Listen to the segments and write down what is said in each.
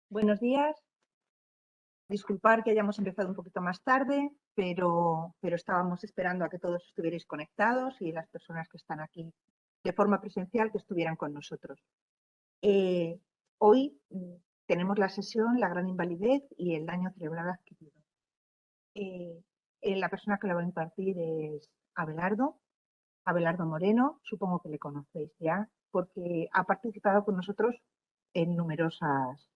Buenos días. Disculpar que hayamos empezado un poquito más tarde, pero estábamos esperando a que todos estuvierais conectados y las personas que están aquí de forma presencial que estuvieran con nosotros. Hoy tenemos la sesión La gran invalidez y el daño cerebral adquirido. Eh, la persona que la va a impartir es Abelardo Moreno. Supongo que le conocéis ya porque ha participado con nosotros en numerosas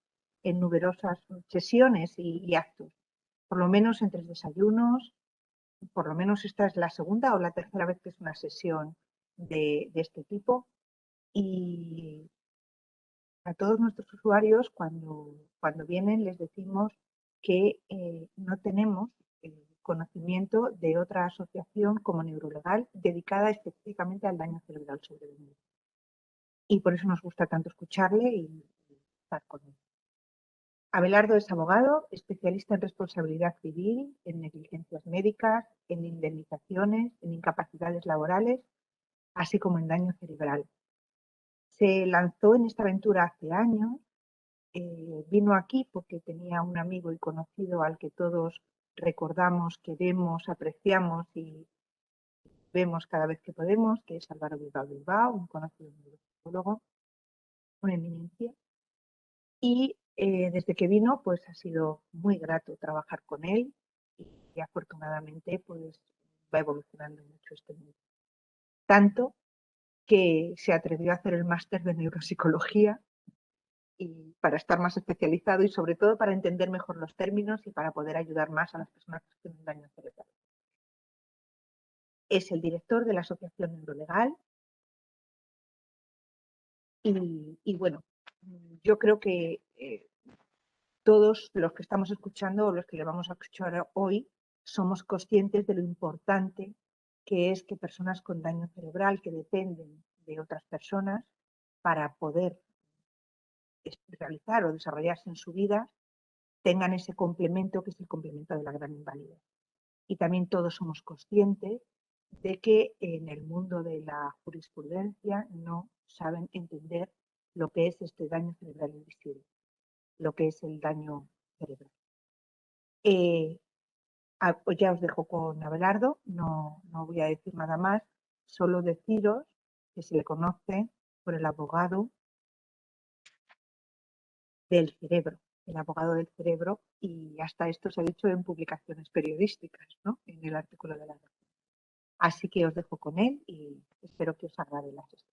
sesiones y actos, por lo menos en 3 desayunos. Por lo menos esta es la segunda o la tercera vez que es una sesión de este tipo. Y a todos nuestros usuarios, cuando vienen, les decimos que no tenemos conocimiento de otra asociación como Neurolegal dedicada específicamente al daño cerebral sobrevenido. Y por eso nos gusta tanto escucharle y estar con él. Abelardo es abogado, especialista en responsabilidad civil, en negligencias médicas, en indemnizaciones, en incapacidades laborales, así como en daño cerebral. Se lanzó en esta aventura hace años. Vino aquí porque tenía un amigo y conocido al que todos recordamos, queremos, apreciamos y vemos cada vez que podemos, que es Álvaro Bilbao, un conocido neuropsicólogo, una eminencia. Y desde que vino, pues ha sido muy grato trabajar con él y afortunadamente pues va evolucionando mucho este mundo. Tanto que se atrevió a hacer el máster de neuropsicología y para estar más especializado y sobre todo para entender mejor los términos y para poder ayudar más a las personas que tienen daño cerebral. Es el director de la Asociación Neurolegal y bueno, yo creo que todos los que estamos escuchando o los que le vamos a escuchar hoy somos conscientes de lo importante que es que personas con daño cerebral que dependen de otras personas para poder realizar o desarrollarse en su vida tengan ese complemento que es el complemento de la gran invalidez. Y también todos somos conscientes de que en el mundo de la jurisprudencia no saben entender lo que es este daño cerebral invisible, lo que es el daño cerebral. Pues ya os dejo con Abelardo, no voy a decir nada más, solo deciros que se le conoce por el abogado del cerebro, y hasta esto se ha dicho en publicaciones periodísticas, ¿no? En el artículo de la red. Así que os dejo con él y espero que os agrade la sesión.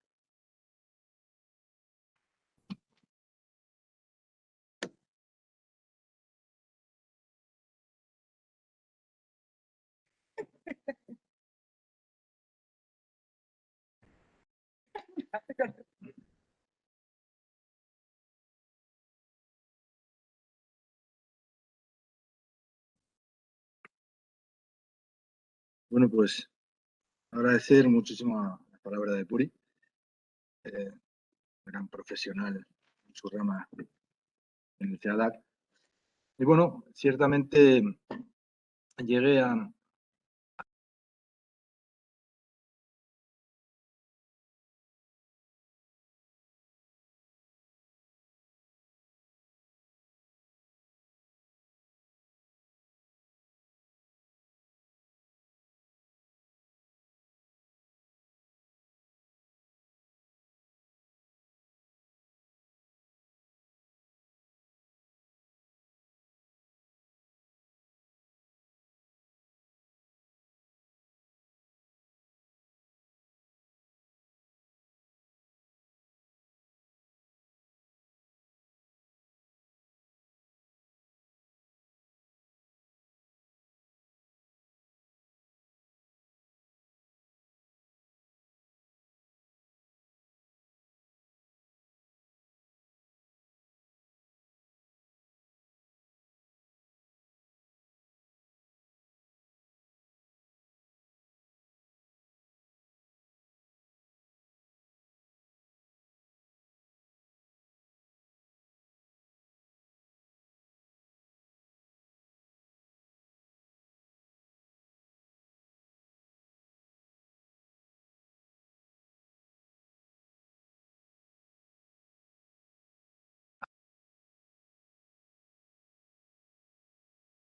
Bueno, pues agradecer muchísimo la palabra de Puri, gran profesional en su rama en el CEADAC. Y bueno, ciertamente llegué a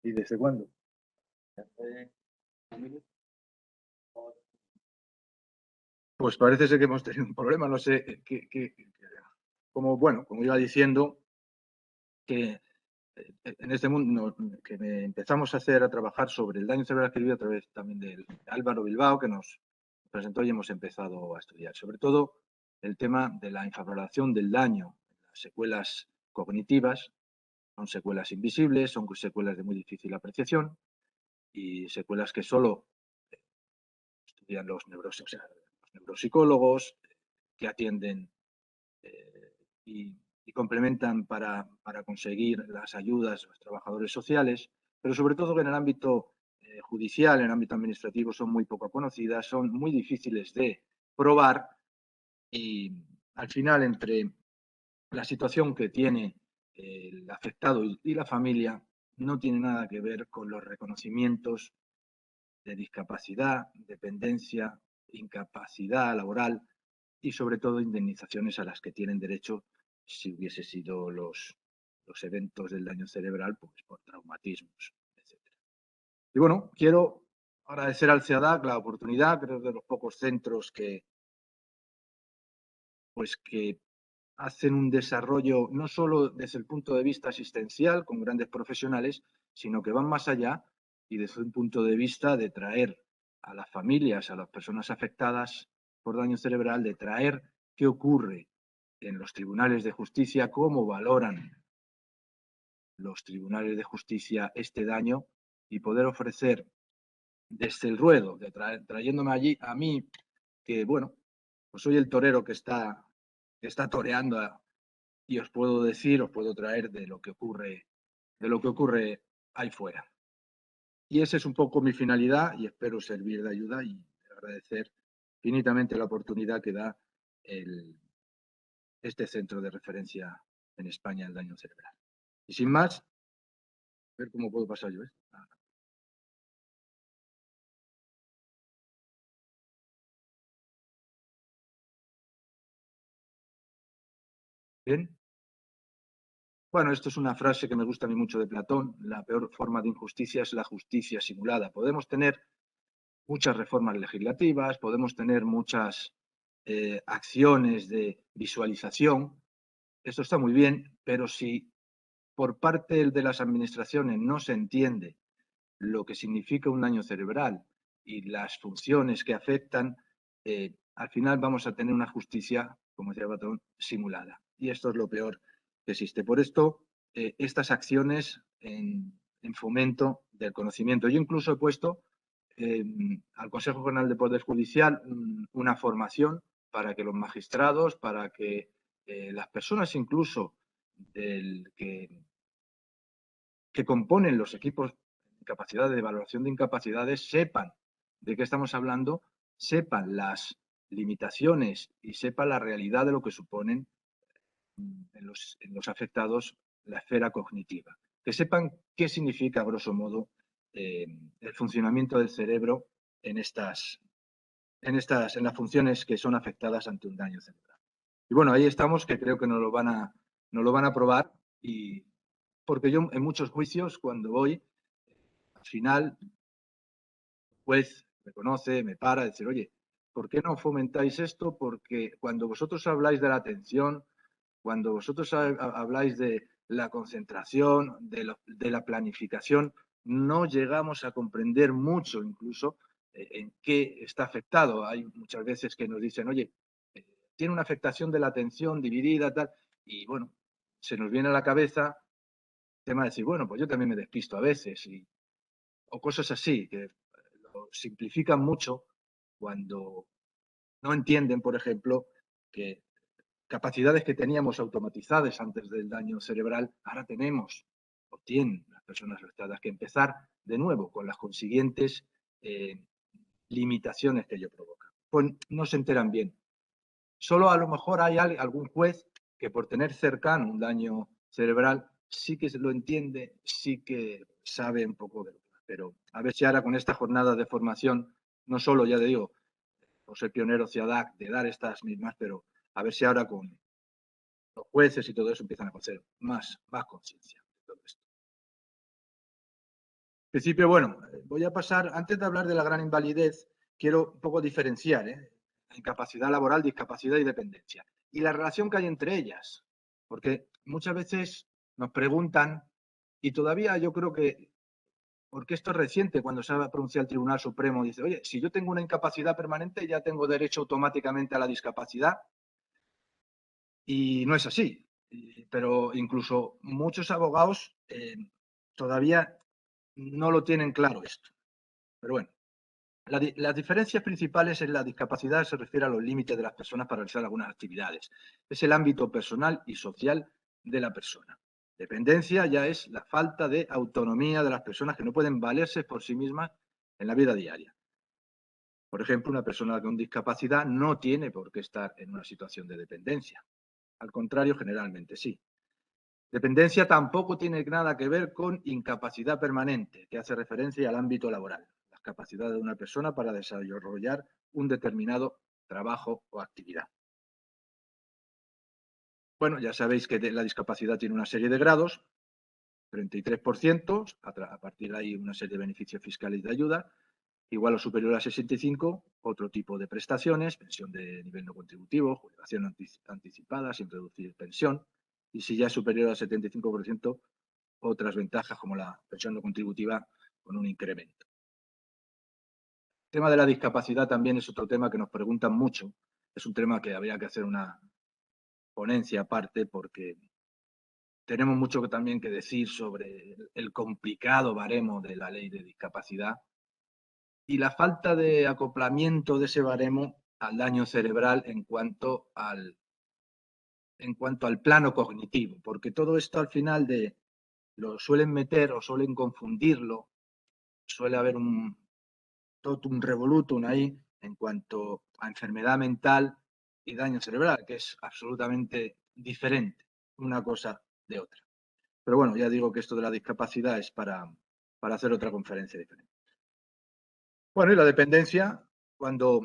¿Y desde cuándo? Pues parece ser que hemos tenido un problema, no sé, como iba diciendo, que en este mundo que empezamos a trabajar sobre el daño cerebral adquirido a través también de Álvaro Bilbao, que nos presentó y hemos empezado a estudiar. Sobre todo el tema de la infravaloración del daño, las secuelas cognitivas, son secuelas invisibles, son secuelas de muy difícil apreciación y secuelas que solo estudian los neuropsicólogos que atienden y complementan para conseguir las ayudas de los trabajadores sociales, pero sobre todo que en el ámbito judicial, en el ámbito administrativo, son muy poco conocidas, son muy difíciles de probar y al final entre la situación que tiene el afectado y la familia no tiene nada que ver con los reconocimientos de discapacidad, dependencia, incapacidad laboral y sobre todo indemnizaciones a las que tienen derecho si hubiese sido los eventos del daño cerebral pues, por traumatismos, etc. Y bueno, quiero agradecer al CEADAC la oportunidad, creo de los pocos centros que hacen un desarrollo no solo desde el punto de vista asistencial con grandes profesionales, sino que van más allá y desde un punto de vista de traer a las familias, a las personas afectadas por daño cerebral, de traer qué ocurre en los tribunales de justicia, cómo valoran los tribunales de justicia este daño y poder ofrecer desde el ruedo, trayéndome allí a mí, que bueno, pues soy el torero que está toreando y os puedo decir, os puedo traer de lo que ocurre ahí fuera. Y esa es un poco mi finalidad y espero servir de ayuda y agradecer infinitamente la oportunidad que da este centro de referencia en España del daño cerebral. Y sin más, a ver cómo puedo pasar yo esto. Bien. Bueno, esto es una frase que me gusta a mí mucho de Platón. La peor forma de injusticia es la justicia simulada. Podemos tener muchas reformas legislativas, podemos tener muchas acciones de visualización. Esto está muy bien, pero si por parte de las administraciones no se entiende lo que significa un daño cerebral y las funciones que afectan, al final vamos a tener una justicia, como decía Platón, simulada. Y esto es lo peor que existe. Por esto, estas acciones en fomento del conocimiento. Yo incluso he puesto al Consejo General de Poder Judicial una formación para que los magistrados, para que las personas incluso que componen los equipos de capacidad de evaluación de incapacidades sepan de qué estamos hablando, sepan las limitaciones y sepan la realidad de lo que suponen en los afectados la esfera cognitiva. Que sepan qué significa, a grosso modo, el funcionamiento del cerebro en las funciones que son afectadas ante un daño cerebral. Y bueno, ahí estamos, que creo que nos lo van a probar, y porque yo en muchos juicios, cuando voy, al final, el juez me conoce, me para, decir, oye, ¿por qué no fomentáis esto? Porque cuando vosotros habláis de la atención, cuando vosotros habláis de la concentración, de la planificación, no llegamos a comprender mucho incluso en qué está afectado. Hay muchas veces que nos dicen, oye, tiene una afectación de la atención dividida, tal, y bueno, se nos viene a la cabeza el tema de decir, bueno, pues yo también me despisto a veces, o cosas así, que lo simplifican mucho cuando no entienden, por ejemplo, que capacidades que teníamos automatizadas antes del daño cerebral, ahora tenemos o tienen las personas afectadas que empezar de nuevo con las consiguientes limitaciones que ello provoca. Pues no se enteran bien. Solo a lo mejor hay algún juez que por tener cercano un daño cerebral sí que se lo entiende, sí que sabe un poco de lo que va. Pero a ver si ahora con esta jornada de formación, no solo, ya te digo, por ser pionero CIADAC de dar estas mismas, pero a ver si ahora con los jueces y todo eso empiezan a hacer más conciencia de todo esto. principio, bueno, voy a pasar, antes de hablar de la gran invalidez, quiero un poco diferenciar incapacidad laboral, discapacidad y dependencia. Y la relación que hay entre ellas, porque muchas veces nos preguntan, y todavía yo creo que, porque esto es reciente, cuando se ha pronunciado el Tribunal Supremo, dice, oye, si yo tengo una incapacidad permanente, ya tengo derecho automáticamente a la discapacidad, y no es así. Pero incluso muchos abogados todavía no lo tienen claro esto. Pero bueno, las diferencias principales en la discapacidad se refiere a los límites de las personas para realizar algunas actividades. Es el ámbito personal y social de la persona. Dependencia ya es la falta de autonomía de las personas que no pueden valerse por sí mismas en la vida diaria. Por ejemplo, una persona con discapacidad no tiene por qué estar en una situación de dependencia. Al contrario, generalmente sí. Dependencia tampoco tiene nada que ver con incapacidad permanente, que hace referencia al ámbito laboral, las capacidades de una persona para desarrollar un determinado trabajo o actividad. Bueno, ya sabéis que la discapacidad tiene una serie de grados, 33%, a partir de ahí una serie de beneficios fiscales y de ayuda, igual o superior a 65, otro tipo de prestaciones, pensión de nivel no contributivo, jubilación anticipada sin reducir pensión, y si ya es superior al 75%, otras ventajas como la pensión no contributiva con un incremento. El tema de la discapacidad también es otro tema que nos preguntan mucho. Es un tema que habría que hacer una ponencia aparte porque tenemos mucho también que decir sobre el complicado baremo de la ley de discapacidad y la falta de acoplamiento de ese baremo al daño cerebral en cuanto al plano cognitivo, porque todo esto al final lo suelen meter o suelen confundirlo, suele haber todo un revolutum ahí en cuanto a enfermedad mental y daño cerebral, que es absolutamente diferente una cosa de otra. Pero bueno, ya digo que esto de la discapacidad es para hacer otra conferencia diferente. Bueno, y la dependencia, cuando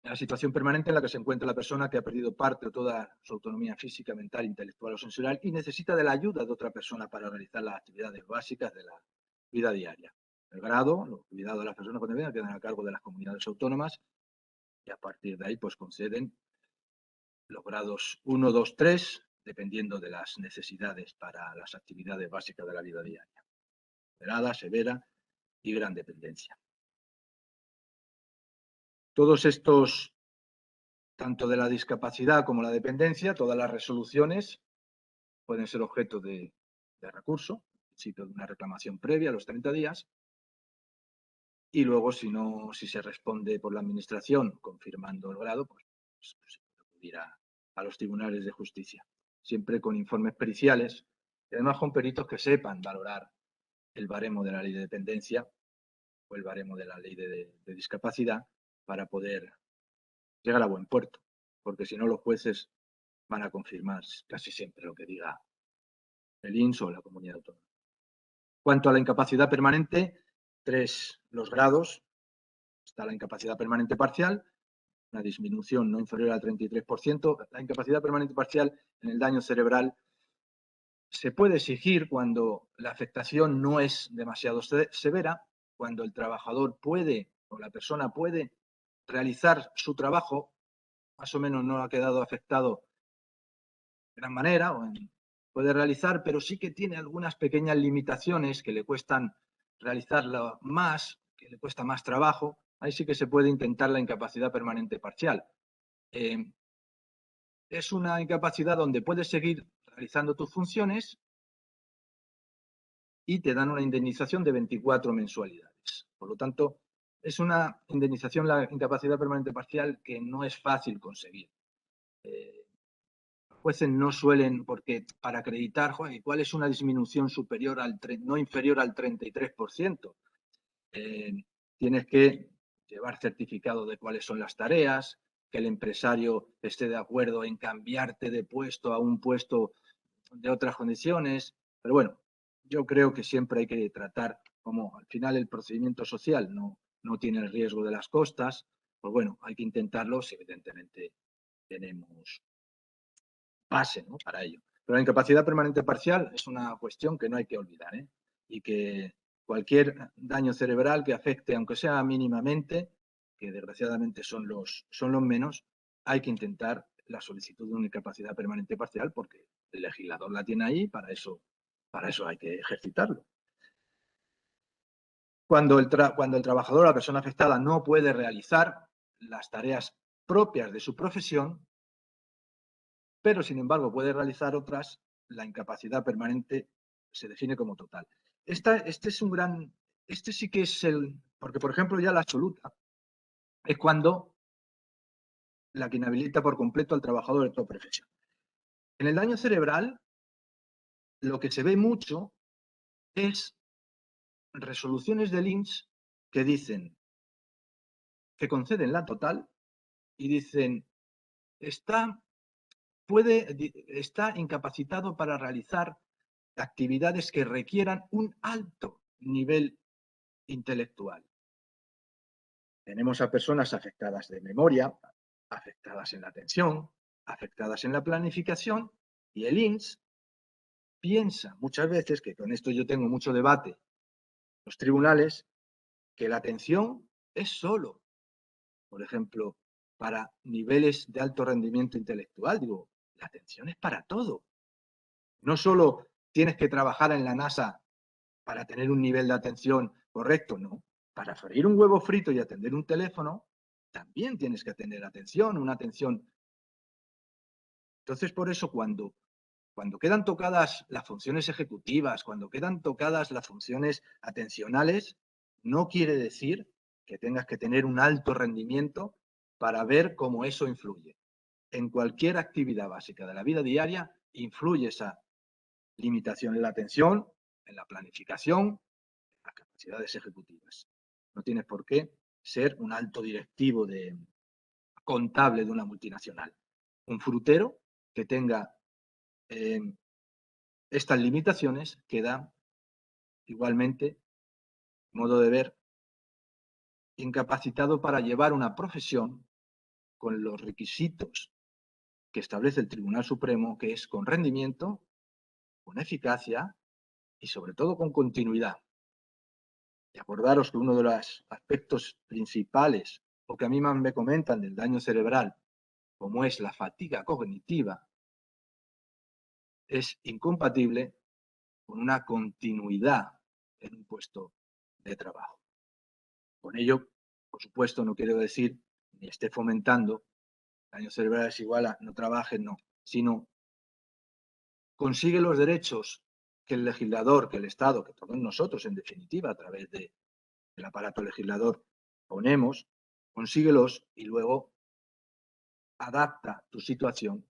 la situación permanente en la que se encuentra la persona que ha perdido parte o toda su autonomía física, mental, intelectual o sensorial y necesita de la ayuda de otra persona para realizar las actividades básicas de la vida diaria. El grado, los cuidados de las personas con dependencia quedan a cargo de las comunidades autónomas y a partir de ahí pues conceden los grados 1, 2, 3, dependiendo de las necesidades para las actividades básicas de la vida diaria. Moderada, severa y gran dependencia. Todos estos, tanto de la discapacidad como la dependencia, todas las resoluciones pueden ser objeto de recurso, necesito de una reclamación previa a los 30 días, y luego si se responde por la administración confirmando el grado, pues se puede acudir a los tribunales de justicia, siempre con informes periciales y además con peritos que sepan valorar el baremo de la ley de dependencia o el baremo de la ley de discapacidad para poder llegar a buen puerto, porque si no los jueces van a confirmar casi siempre lo que diga el INS o la comunidad autónoma. Cuanto a la incapacidad permanente, los grados. Está la incapacidad permanente parcial, una disminución no inferior al 33%. La incapacidad permanente parcial en el daño cerebral se puede exigir cuando la afectación no es demasiado severa, cuando el trabajador puede o la persona puede realizar su trabajo, más o menos no ha quedado afectado de gran manera, puede realizar, pero sí que tiene algunas pequeñas limitaciones que le cuestan realizarlo más, que le cuesta más trabajo. Ahí sí que se puede intentar la incapacidad permanente parcial. Es una incapacidad donde puedes seguir realizando tus funciones y te dan una indemnización de 24 mensualidades. Por lo tanto, es una indemnización, la incapacidad permanente parcial, que no es fácil conseguir. Los jueces no suelen, porque para acreditar, joder, ¿cuál es una disminución superior no inferior al 33%? Tienes que llevar certificado de cuáles son las tareas, que el empresario esté de acuerdo en cambiarte de puesto a un puesto de otras condiciones. Pero bueno, yo creo que siempre hay que tratar, como al final el procedimiento social no tiene el riesgo de las costas, pues bueno, hay que intentarlo si evidentemente tenemos base, ¿no?, para ello. Pero la incapacidad permanente parcial es una cuestión que no hay que olvidar, y que cualquier daño cerebral que afecte, aunque sea mínimamente, que desgraciadamente son los menos, hay que intentar la solicitud de una incapacidad permanente parcial porque el legislador la tiene ahí, para eso hay que ejercitarlo. Cuando el trabajador, la persona afectada, no puede realizar las tareas propias de su profesión, pero sin embargo puede realizar otras, la incapacidad permanente se define como total. Este sí que es porque por ejemplo ya la absoluta es cuando la que inhabilita por completo al trabajador de toda profesión. En el daño cerebral, lo que se ve mucho es resoluciones del INS que dicen, que conceden la total y dicen, está incapacitado para realizar actividades que requieran un alto nivel intelectual. Tenemos a personas afectadas de memoria, afectadas en la atención, afectadas en la planificación, y el INS piensa muchas veces, que con esto yo tengo mucho debate en los tribunales, que la atención es solo, por ejemplo, para niveles de alto rendimiento intelectual. Digo, la atención es para todo. No solo tienes que trabajar en la NASA para tener un nivel de atención correcto, no. Para freír un huevo frito y atender un teléfono, también tienes que tener atención, una atención. Entonces, por eso, cuando quedan tocadas las funciones ejecutivas, cuando quedan tocadas las funciones atencionales, no quiere decir que tengas que tener un alto rendimiento para ver cómo eso influye. En cualquier actividad básica de la vida diaria influye esa limitación en la atención, en la planificación, en las capacidades ejecutivas. No tienes por qué ser un alto directivo contable de una multinacional. Un frutero que tenga estas limitaciones queda igualmente, modo de ver, incapacitado para llevar una profesión con los requisitos que establece el Tribunal Supremo, que es con rendimiento, con eficacia y sobre todo con continuidad. Y acordaros que uno de los aspectos principales, o que a mí más me comentan del daño cerebral, como es la fatiga cognitiva, es incompatible con una continuidad en un puesto de trabajo. Con ello, por supuesto, no quiero decir ni esté fomentando daño cerebral es igual a no trabajes, no, sino consigue los derechos que el legislador, que el Estado, que todos nosotros, en definitiva, a través del aparato legislador, ponemos, consíguelos y luego adapta tu situación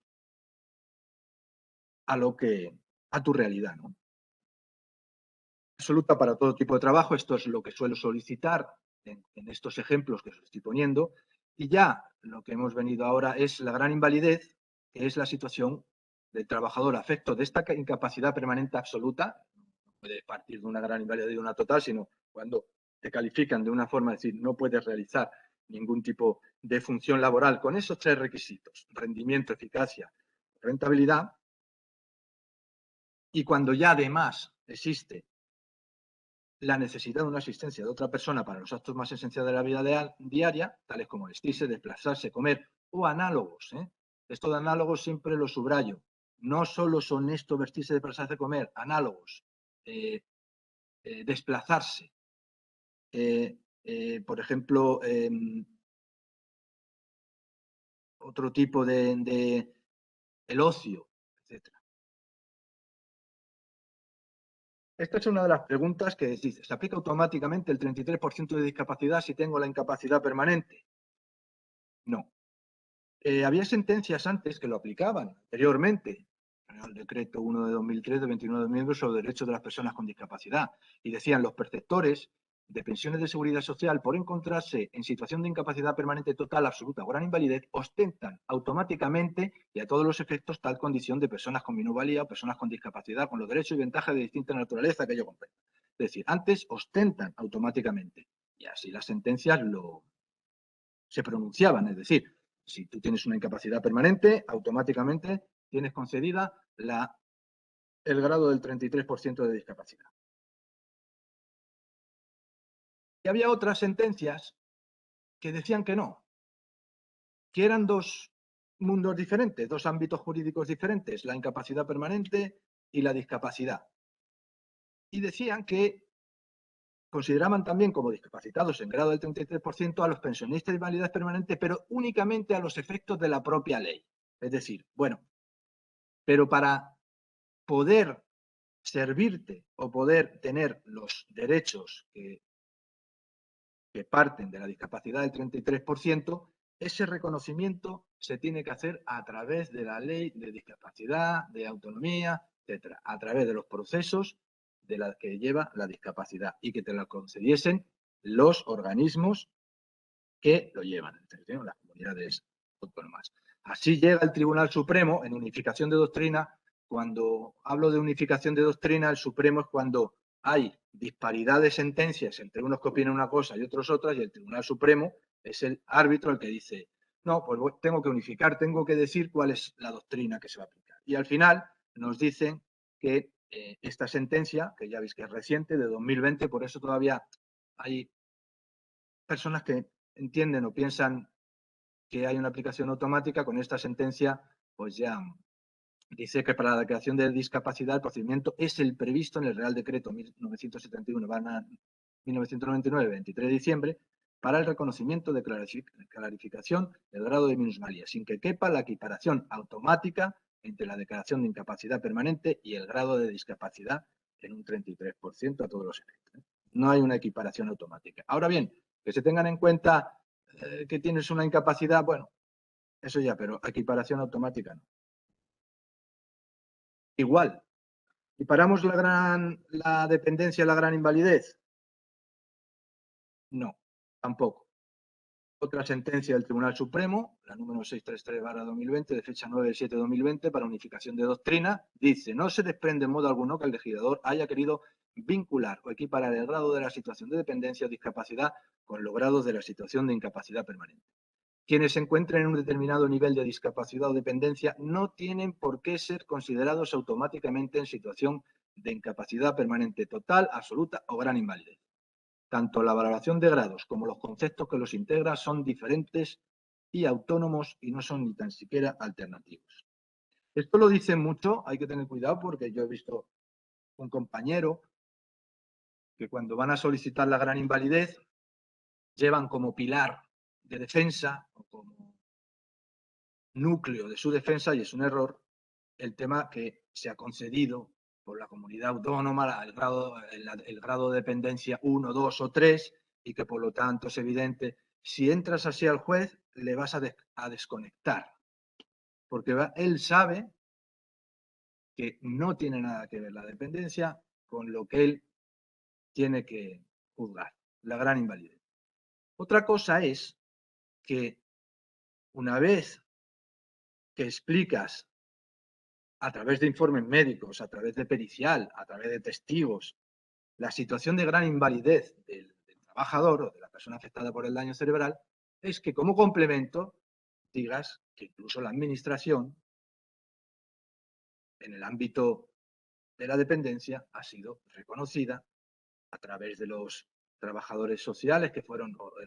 a tu realidad, ¿no? Absoluta para todo tipo de trabajo, esto es lo que suelo solicitar en estos ejemplos que os estoy poniendo, y ya lo que hemos venido ahora es la gran invalidez, que es la situación del trabajador afecto de esta incapacidad permanente absoluta. No puede partir de una gran invalidez y de una total, sino cuando te califican de una forma de decir no puedes realizar ningún tipo de función laboral con esos tres requisitos: rendimiento, eficacia, rentabilidad. Y cuando ya además existe la necesidad de una asistencia de otra persona para los actos más esenciales de la vida diaria, tales como vestirse, desplazarse, comer o análogos. Esto de análogos siempre lo subrayo. No solo son esto, vestirse, desplazarse, comer, análogos, desplazarse. Por ejemplo, otro tipo de el ocio, etc. Esta es una de las preguntas que dice, ¿se aplica automáticamente el 33% de discapacidad si tengo la incapacidad permanente? No. Había sentencias antes que lo aplicaban, anteriormente, el decreto 1 de 2003 de 29 de noviembre sobre derechos de las personas con discapacidad, y decían los perceptores de pensiones de seguridad social, por encontrarse en situación de incapacidad permanente total, absoluta o gran invalidez, ostentan automáticamente y a todos los efectos tal condición de personas con minusvalía o personas con discapacidad, con los derechos y ventajas de distinta naturaleza que ello comprende. Es decir, antes ostentan automáticamente, y así las sentencias se pronunciaban, es decir, si tú tienes una incapacidad permanente, automáticamente tienes concedida el grado del 33% de discapacidad. Y había otras sentencias que decían que no, que eran dos mundos diferentes, dos ámbitos jurídicos diferentes, la incapacidad permanente y la discapacidad. Y decían que consideraban también como discapacitados en grado del 33% a los pensionistas de invalidez permanente, pero únicamente a los efectos de la propia ley. Es decir, bueno, pero para poder servirte o poder tener los derechos que parten de la discapacidad del 33%, ese reconocimiento se tiene que hacer a través de la ley de discapacidad, de autonomía, etcétera, a través de los procesos de la que lleva la discapacidad y que te la concediesen los organismos que lo llevan, las comunidades autónomas. Así llega el Tribunal Supremo en unificación de doctrina. Cuando hablo de unificación de doctrina, el Supremo es cuando hay disparidad de sentencias entre unos que opinan una cosa y otros otras, y el Tribunal Supremo es el árbitro el que dice, no, pues tengo que unificar, tengo que decir cuál es la doctrina que se va a aplicar. Y al final nos dicen que esta sentencia, que ya veis que es reciente, de 2020, por eso todavía hay personas que entienden o piensan que hay una aplicación automática, con esta sentencia, pues ya dice que para la declaración de discapacidad el procedimiento es el previsto en el Real Decreto 1971-1999, 23 de diciembre, para el reconocimiento de clarificación del grado de minusvalía, sin que quepa la equiparación automática entre la declaración de incapacidad permanente y el grado de discapacidad en un 33% a todos los efectos. No hay una equiparación automática. Ahora bien, que se tengan en cuenta que tienes una incapacidad, bueno, eso ya, pero equiparación automática no. Igual, ¿equiparamos la dependencia a la gran invalidez? No, tampoco. Otra sentencia del Tribunal Supremo, la número 633/2020, de fecha 9 de 7 de 2020, para unificación de doctrina, dice, no se desprende en modo alguno que el legislador haya querido vincular o equiparar el grado de la situación de dependencia o discapacidad con los grados de la situación de incapacidad permanente. Quienes se encuentren en un determinado nivel de discapacidad o dependencia no tienen por qué ser considerados automáticamente en situación de incapacidad permanente total, absoluta o gran invalidez. Tanto la valoración de grados como los conceptos que los integran son diferentes y autónomos y no son ni tan siquiera alternativos. Esto lo dicen mucho, hay que tener cuidado porque yo he visto un compañero que cuando van a solicitar la gran invalidez llevan como pilar de defensa o como núcleo de su defensa, y es un error, el tema que se ha concedido por la comunidad autónoma el grado de dependencia 1, 2 o 3 y que por lo tanto es evidente, si entras así al juez le vas a desconectar, porque él sabe que no tiene nada que ver la dependencia con lo que él tiene que juzgar, la gran invalidez. Otra cosa es que una vez que explicas a través de informes médicos, a través de pericial, a través de testigos, la situación de gran invalidez del trabajador o de la persona afectada por el daño cerebral, es que como complemento digas que incluso la administración, en el ámbito de la dependencia, ha sido reconocida a través de los trabajadores sociales que fueron, o de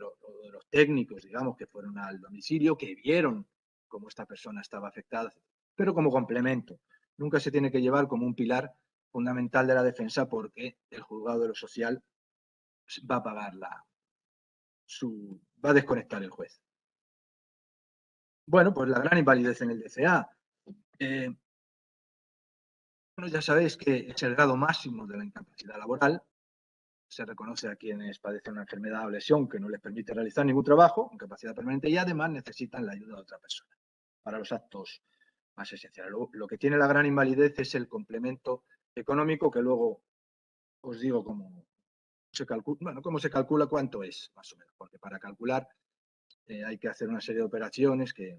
los técnicos, digamos, que fueron al domicilio, que vieron cómo esta persona estaba afectada, pero como complemento. Nunca se tiene que llevar como un pilar fundamental de la defensa porque el juzgado de lo social va a pagar va a desconectar el juez. Bueno, pues la gran invalidez en el DCA. Bueno, ya sabéis que es el grado máximo de la incapacidad laboral. Se reconoce a quienes padecen una enfermedad o lesión que no les permite realizar ningún trabajo, incapacidad permanente, y además necesitan la ayuda de otra persona para los actos más esenciales. Lo que tiene la gran invalidez es el complemento económico, que luego os digo cómo se calcula cuánto es, más o menos, porque para calcular hay que hacer una serie de operaciones que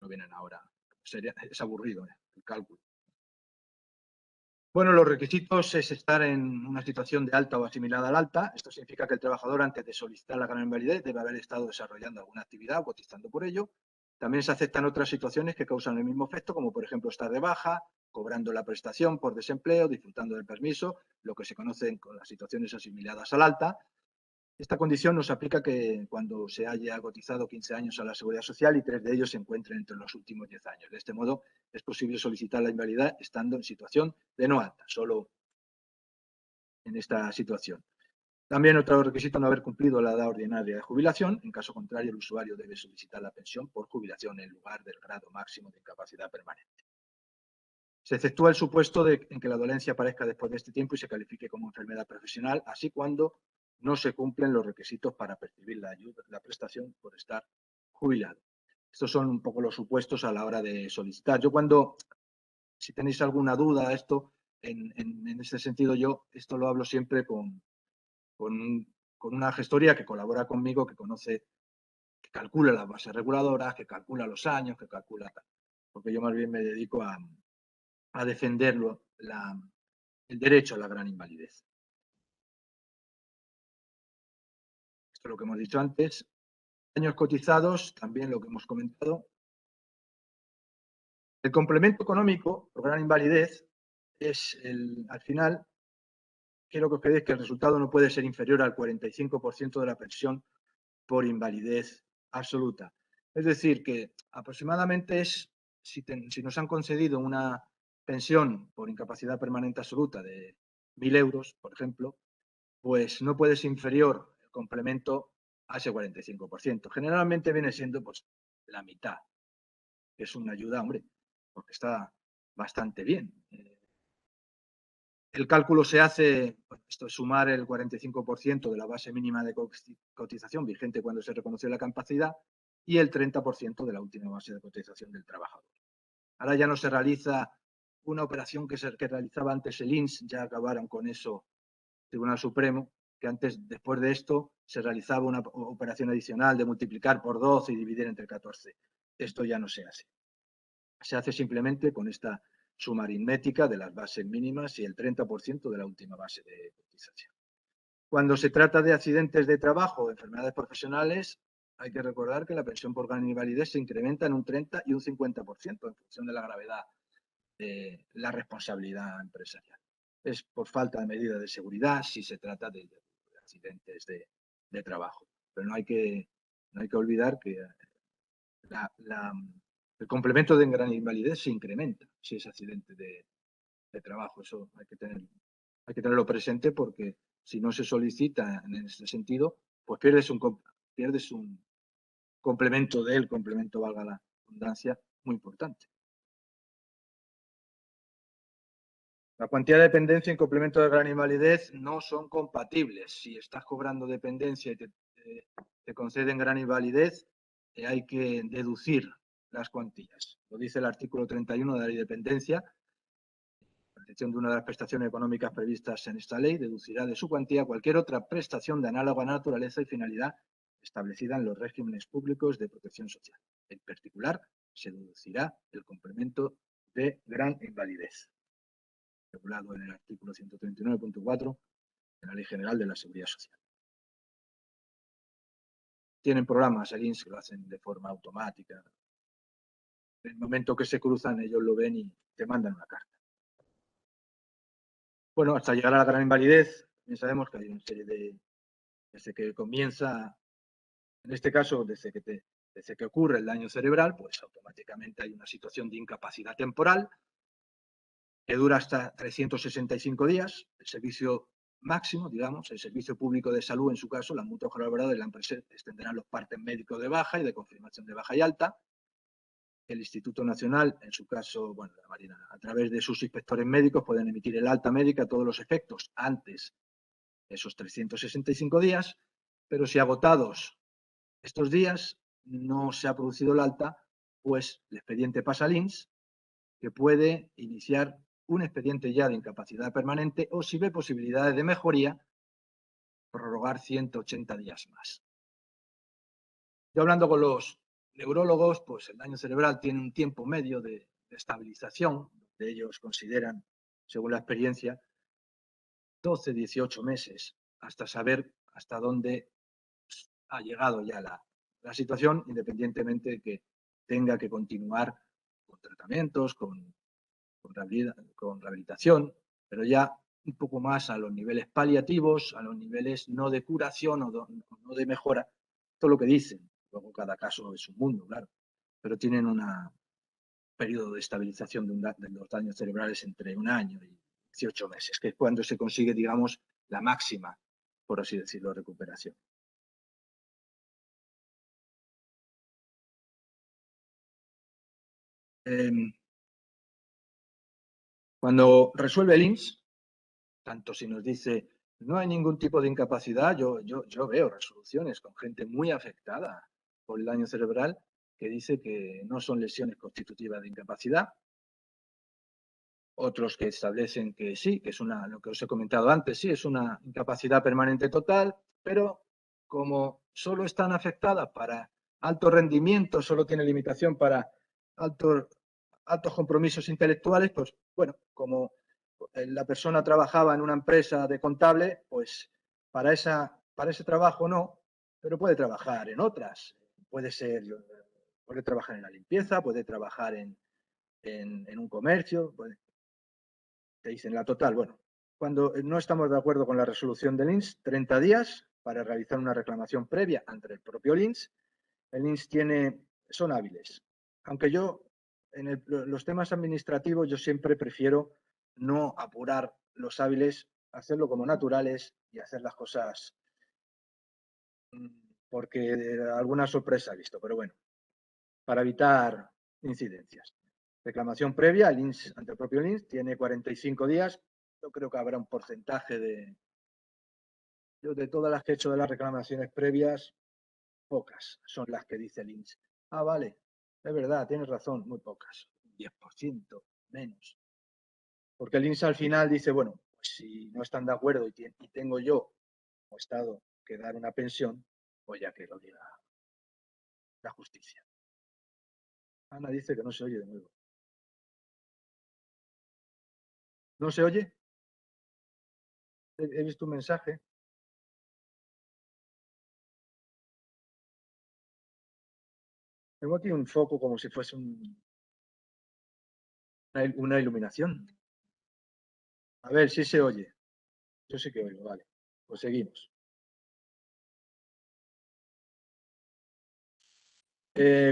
no vienen ahora. Es aburrido el cálculo. Bueno, los requisitos es estar en una situación de alta o asimilada al alta. Esto significa que el trabajador, antes de solicitar la gran invalidez, debe haber estado desarrollando alguna actividad o cotizando por ello. También se aceptan otras situaciones que causan el mismo efecto, como por ejemplo estar de baja, cobrando la prestación por desempleo, disfrutando del permiso, lo que se conocen con las situaciones asimiladas al alta. Esta condición nos aplica que cuando se haya cotizado 15 años a la Seguridad Social y 3 de ellos se encuentren entre los últimos 10 años. De este modo, es posible solicitar la invalidez estando en situación de no alta, solo en esta situación. También otro requisito, no haber cumplido la edad ordinaria de jubilación. En caso contrario, el usuario debe solicitar la pensión por jubilación en lugar del grado máximo de incapacidad permanente. Se exceptúa el supuesto en que la dolencia aparezca después de este tiempo y se califique como enfermedad profesional, así cuando no se cumplen los requisitos para percibir la ayuda, la prestación por estar jubilado. Estos son un poco los supuestos a la hora de solicitar. Si tenéis alguna duda esto, en este sentido, yo esto lo hablo siempre con una gestoría que colabora conmigo, que conoce, que calcula las bases reguladoras, que calcula los años, que calcula tal. Porque yo más bien me dedico a defender el derecho a la gran invalidez. Esto es lo que hemos dicho antes. Años cotizados, también lo que hemos comentado. El complemento económico por gran invalidez es, al final, quiero que os quedéis que el resultado no puede ser inferior al 45% de la pensión por invalidez absoluta. Es decir, que aproximadamente es, si nos han concedido una pensión por incapacidad permanente absoluta de 1.000 euros, por ejemplo, pues no puede ser inferior el complemento a ese 45%. Generalmente viene siendo pues la mitad, que es una ayuda, hombre, porque está bastante bien. El cálculo se hace, pues, esto es sumar el 45% de la base mínima de cotización vigente cuando se reconoció la capacidad y el 30% de la última base de cotización del trabajador. Ahora ya no se realiza una operación que realizaba antes el INS, ya acabaron con eso el Tribunal Supremo, que antes, después de esto, se realizaba una operación adicional de multiplicar por 12 y dividir entre 14. Esto ya no se hace. Se hace simplemente con esta suma aritmética de las bases mínimas y el 30% de la última base de cotización. Cuando se trata de accidentes de trabajo o enfermedades profesionales, hay que recordar que la pensión por gran invalidez se incrementa en un 30 y un 50% en función de la gravedad de la responsabilidad empresarial. Es por falta de medida de seguridad si se trata de accidentes de trabajo. Pero no hay que olvidar que el complemento de gran invalidez se incrementa si es accidente de trabajo. Eso hay que tenerlo presente, porque si no se solicita en este sentido, pues pierdes un complemento valga la redundancia, muy importante. La cuantía de dependencia y complemento de gran invalidez no son compatibles. Si estás cobrando dependencia y te conceden gran invalidez, hay que deducir las cuantías. Lo dice el artículo 31 de la Ley de Dependencia. La excepción de una de las prestaciones económicas previstas en esta ley deducirá de su cuantía cualquier otra prestación de análoga naturaleza y finalidad establecida en los regímenes públicos de protección social. En particular, se deducirá el complemento de gran invalidez, regulado en el artículo 139.4 de la Ley General de la Seguridad Social. Tienen programas el INS que lo hacen de forma automática. En el momento que se cruzan, ellos lo ven y te mandan una carta. Bueno, hasta llegar a la gran invalidez, bien sabemos que hay una serie desde que comienza, en este caso, desde que ocurre el daño cerebral, pues automáticamente hay una situación de incapacidad temporal que dura hasta 365 días. El servicio máximo, digamos, el servicio público de salud, en su caso, la mutua colaboradora y la empresa extenderán los partes médicos de baja y de confirmación de baja y alta. El Instituto Nacional, en su caso, bueno, la Marina, a través de sus inspectores médicos, pueden emitir el alta médica a todos los efectos antes de esos 365 días, pero si agotados estos días no se ha producido el alta, pues el expediente pasa al INS, que puede iniciar un expediente ya de incapacidad permanente o, si ve posibilidades de mejoría, prorrogar 180 días más. Yo, hablando con los neurólogos, pues el daño cerebral tiene un tiempo medio de estabilización, de ellos consideran, según la experiencia, 12, 18 meses, hasta saber hasta dónde ha llegado ya la situación, independientemente de que tenga que continuar con tratamientos, con rehabilitación, pero ya un poco más a los niveles paliativos, a los niveles no de curación o no de mejora, todo lo que dicen. Luego cada caso es un mundo, claro, pero tienen un periodo de estabilización de los daños cerebrales entre 1 año y 18 meses, que es cuando se consigue, digamos, la máxima, por así decirlo, recuperación. Cuando resuelve el INS, tanto si nos dice no hay ningún tipo de incapacidad, yo veo resoluciones con gente muy afectada por el daño cerebral que dice que no son lesiones constitutivas de incapacidad. Otros que establecen que sí, que es lo que os he comentado antes, sí, es una incapacidad permanente total, pero como solo están afectadas para alto rendimiento, solo tiene limitación para altos compromisos intelectuales, pues bueno, como la persona trabajaba en una empresa de contable, pues para ese trabajo no, pero puede trabajar en otras. Puede trabajar en la limpieza, puede trabajar en un comercio, te dicen la total. Bueno, cuando no estamos de acuerdo con la resolución del INS, 30 días para realizar una reclamación previa ante el propio INS. El INS son hábiles. Aunque yo, en los temas administrativos, yo siempre prefiero no apurar los hábiles, hacerlo como naturales y hacer las cosas porque alguna sorpresa he visto, pero bueno, para evitar incidencias. Reclamación previa, el INS, ante el propio INS, tiene 45 días. Yo creo que habrá un porcentaje yo de todas las que he hecho de las reclamaciones previas, pocas son las que dice el INS. Ah, vale, es verdad, tienes razón, muy pocas, 10%, menos. Porque el INS al final dice, bueno, pues si no están de acuerdo y tengo yo como Estado que dar una pensión, pues ya que lo diga la justicia. Ana dice que no se oye de nuevo. ¿No se oye? He visto un mensaje. Tengo aquí un foco como si fuese una iluminación. A ver si se oye. Yo sí que oigo, vale. Pues seguimos.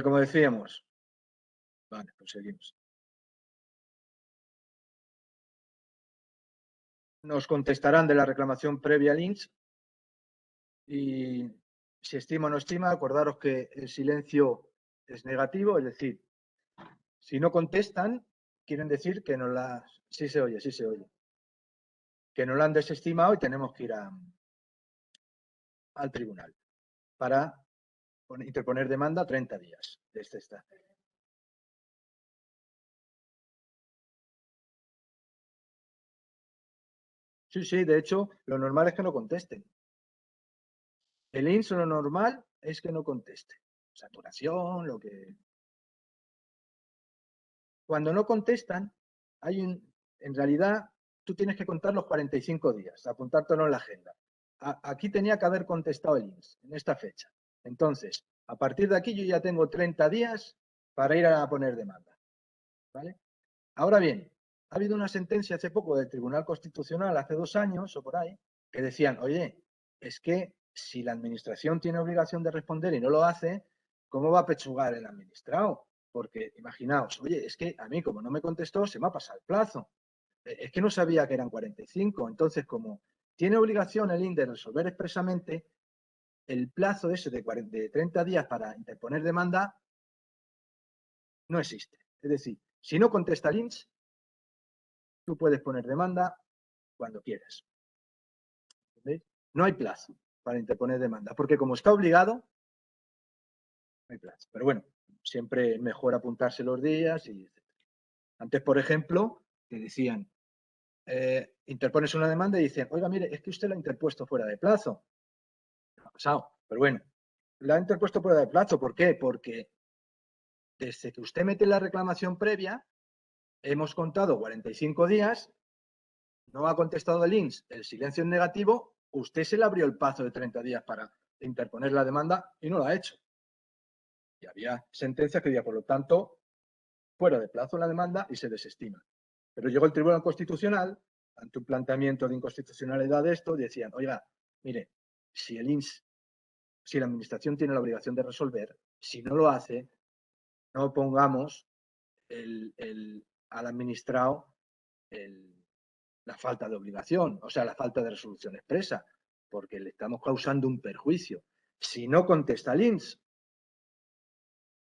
Como decíamos. Vale, pues seguimos. Nos contestarán de la reclamación previa al INS y si estima o no estima, acordaros que el silencio es negativo, es decir, si no contestan, quieren decir que no la... Sí se oye, sí se oye. Que no la han desestimado y tenemos que ir al tribunal para interponer demanda 30 días desde esta. Sí, sí, de hecho, lo normal es que no contesten. El INS lo normal es que no conteste. Saturación, lo que... Cuando no contestan, en realidad, tú tienes que contar los 45 días, apuntártelo en la agenda. Aquí tenía que haber contestado el INS, en esta fecha. Entonces, a partir de aquí yo ya tengo 30 días para ir a poner demanda. ¿Vale? Ahora bien, ha habido una sentencia hace poco del Tribunal Constitucional, hace 2 años o por ahí, que decían, oye, es que si la administración tiene obligación de responder y no lo hace, ¿cómo va a pechugar el administrado? Porque imaginaos, oye, es que a mí como no me contestó, se me ha pasado el plazo. Es que no sabía que eran 45. Entonces, como tiene obligación el INDE de resolver expresamente, el plazo ese de 30 días para interponer demanda no existe. Es decir, si no contesta el INS, tú puedes poner demanda cuando quieras. ¿Veis? No hay plazo para interponer demanda, porque como está obligado, no hay plazo. Pero bueno, siempre mejor apuntarse los días. Antes, por ejemplo, te decían, interpones una demanda y dicen, oiga, mire, es que usted la ha interpuesto fuera de plazo. No ha pasado, pero bueno, la ha interpuesto fuera de plazo. ¿Por qué? Porque desde que usted mete la reclamación previa, hemos contado 45 días, no ha contestado el INS, el silencio es negativo, usted se le abrió el plazo de 30 días para interponer la demanda y no lo ha hecho. Y había sentencias que decía, por lo tanto, fuera de plazo la demanda y se desestima. Pero llegó el Tribunal Constitucional ante un planteamiento de inconstitucionalidad de esto, decían, oiga, mire, si el INS, si la Administración tiene la obligación de resolver, si no lo hace, no pongamos al administrado la falta de obligación, o sea, la falta de resolución expresa, porque le estamos causando un perjuicio. Si no contesta el INS,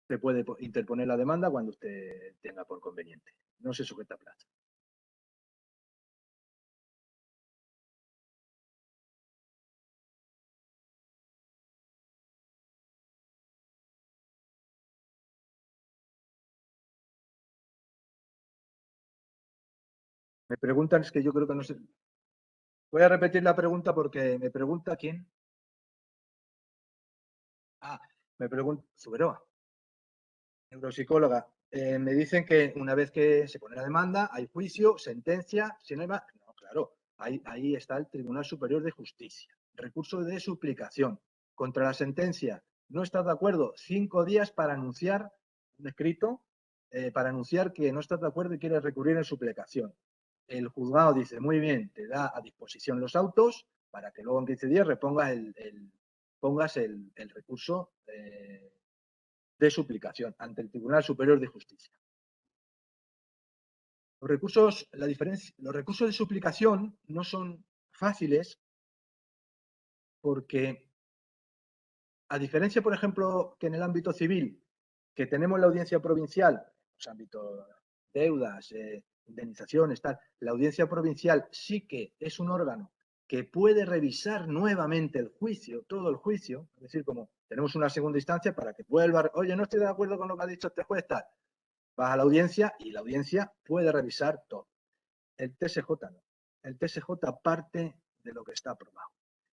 se puede interponer la demanda cuando usted tenga por conveniente. No se sujeta a plazo. Me preguntan, es que yo creo que no sé. Voy a repetir la pregunta porque me pregunta quién. Me pregunta, Zuberoa, neuropsicóloga. Me dicen que una vez que se pone la demanda, hay juicio, sentencia, si no hay más. No, claro, ahí está el Tribunal Superior de Justicia. Recurso de suplicación. Contra la sentencia, ¿no estás de acuerdo? 5 días para anunciar un escrito, para anunciar que no estás de acuerdo y quieres recurrir en suplicación. El juzgado dice, muy bien, te da a disposición los autos para que luego en 15 días pongas el recurso de suplicación ante el Tribunal Superior de Justicia. Los recursos de suplicación no son fáciles porque, a diferencia, por ejemplo, que en el ámbito civil, que tenemos la audiencia provincial, los ámbitos deudas, indemnizaciones, tal, la audiencia provincial sí que es un órgano que puede revisar nuevamente el juicio, todo el juicio, es decir, como tenemos una segunda instancia para que vuelva, oye, no estoy de acuerdo con lo que ha dicho este juez, tal, vas a la audiencia y la audiencia puede revisar todo. El TSJ no. El TSJ parte de lo que está aprobado.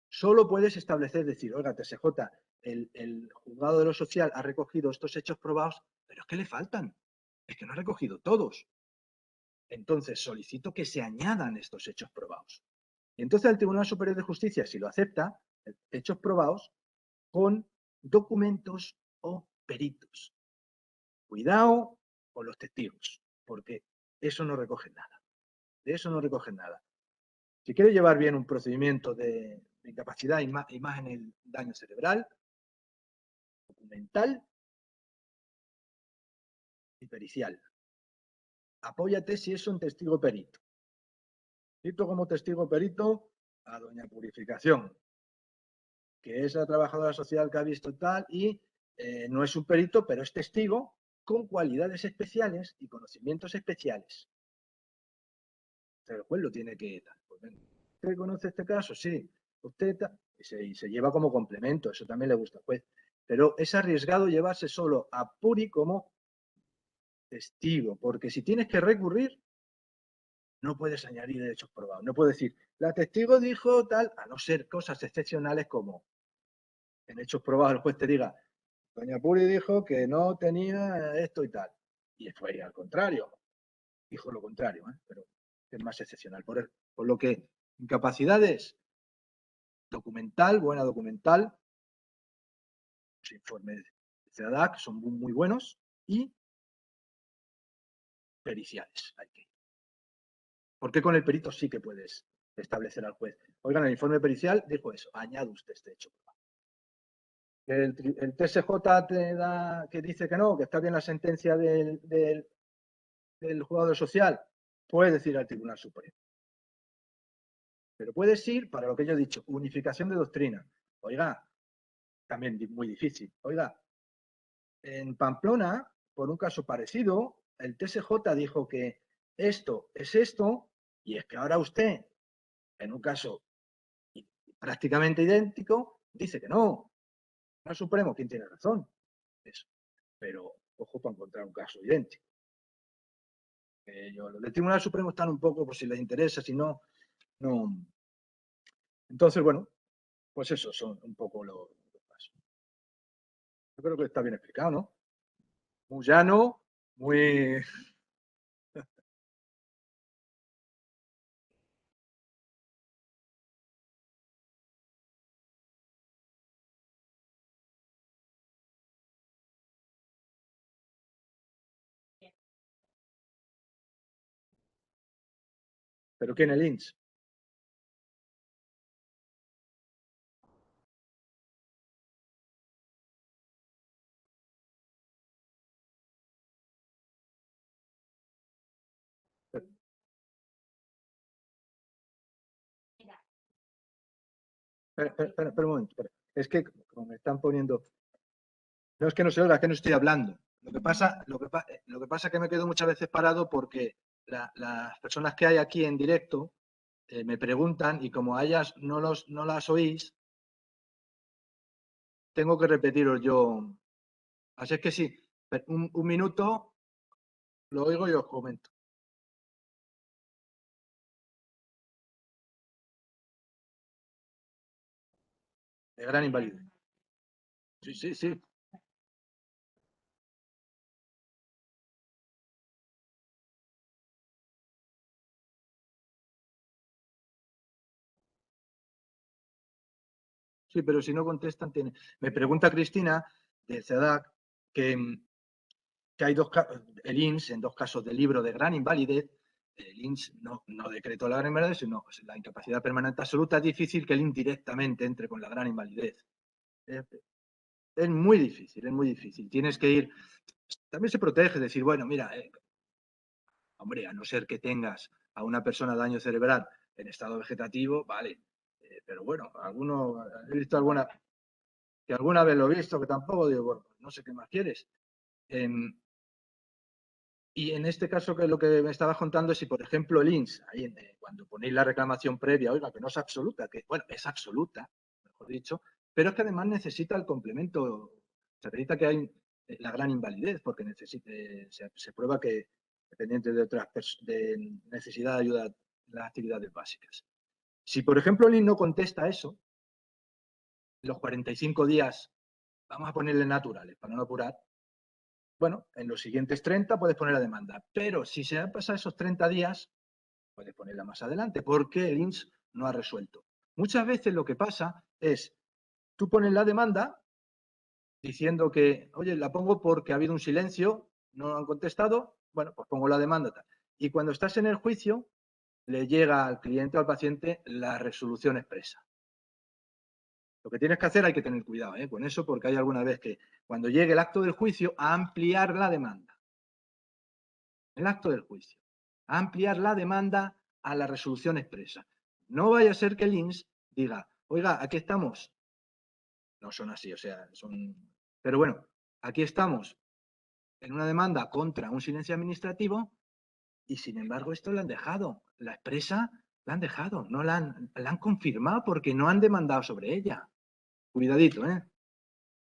Solo puedes establecer, decir, oiga, TSJ, el juzgado de lo social ha recogido estos hechos probados, pero es que le faltan. Es que no ha recogido todos. Entonces solicito que se añadan estos hechos probados. Y entonces el Tribunal Superior de Justicia, si lo acepta, hechos probados con documentos o peritos. Cuidado con los testigos, porque eso no recoge nada. De eso no recoge nada. Si quiere llevar bien un procedimiento de incapacidad y más en el daño cerebral, documental y pericial. Apóyate si es un testigo perito. Cito como testigo perito a doña Purificación, que es la trabajadora social que ha visto tal y no es un perito, pero es testigo con cualidades especiales y conocimientos especiales. El juez lo tiene que dar. Pues, ¿usted conoce este caso? Sí. Usted y se lleva como complemento, eso también le gusta al juez. Pero es arriesgado llevarse solo a Puri como testigo, porque si tienes que recurrir, no puedes añadir hechos probados. No puedes decir, la testigo dijo tal, a no ser cosas excepcionales como en hechos probados el juez te diga, doña Puri dijo que no tenía esto y tal. Y fue al contrario, dijo lo contrario, pero es más excepcional. Por lo que incapacidades, documental, buena documental, los informes de CEDAC son muy buenos y periciales. Porque con el perito sí que puedes establecer al juez. Oigan, el informe pericial dijo eso, añade usted este hecho. El TSJ te da, que dice que no, que está bien la sentencia del juzgado social, puedes decir al Tribunal Supremo. Pero puedes ir para lo que yo he dicho, unificación de doctrina. Oiga, también muy difícil. Oiga, en Pamplona, por un caso parecido, el TSJ dijo que esto es esto, y es que ahora usted, en un caso prácticamente idéntico, dice que no. El Supremo, ¿quién tiene razón? Eso. Pero ojo para encontrar un caso idéntico. Los del Tribunal Supremo están un poco, por si les interesa, si no, no. Entonces, bueno, pues eso son un poco los casos. Yo creo que está bien explicado, ¿no? Muy llano, muy ¿Pero quién, el INS? Espera un momento. Es que como me están poniendo... No es que no se oiga, es que no estoy hablando. Lo que pasa es que me quedo muchas veces parado porque las personas que hay aquí en directo me preguntan y como a ellas no las oís, tengo que repetiros yo. Así es que sí, un minuto, lo oigo y os comento. De gran invalidez. Sí, sí, sí. Sí, pero si no contestan, tiene. Me pregunta Cristina de CEDAC que hay el INS en dos casos de libro de gran invalidez. El INS no decretó la gran invalidez, sino la incapacidad permanente absoluta. Es difícil que el INS directamente entre con la gran invalidez. Es muy difícil, es muy difícil. Tienes que ir. También se protege, decir, bueno, mira, hombre, a no ser que tengas a una persona de daño cerebral en estado vegetativo, vale. Pero bueno, he visto que alguna vez lo he visto, que tampoco digo, bueno, no sé qué más quieres. Y en este caso, que lo que me estabas contando es si, por ejemplo, el INS, ahí cuando ponéis la reclamación previa, oiga, que no es absoluta, que bueno, es absoluta, mejor dicho, pero es que además necesita el complemento, se necesita que hay la gran invalidez, porque se prueba que dependiente de otras de necesidad de ayuda en las actividades básicas. Si, por ejemplo, el INS no contesta eso, los 45 días, vamos a ponerle naturales para no apurar, bueno, en los siguientes 30 puedes poner la demanda, pero si se han pasado esos 30 días, puedes ponerla más adelante, porque el INS no ha resuelto. Muchas veces lo que pasa es, tú pones la demanda diciendo que, oye, la pongo porque ha habido un silencio, no han contestado, bueno, pues pongo la demanda. Tal. Y cuando estás en el juicio, le llega al cliente o al paciente la resolución expresa. Lo que tienes que hacer, hay que tener cuidado con eso, porque hay alguna vez que cuando llegue el acto del juicio, a ampliar la demanda. El acto del juicio. A ampliar la demanda a la resolución expresa. No vaya a ser que el INS diga, oiga, aquí estamos. No son así, o sea, son... Pero bueno, aquí estamos en una demanda contra un silencio administrativo y sin embargo esto lo han dejado. La expresa la han dejado, no la han confirmado porque no han demandado sobre ella. Cuidadito, ¿eh?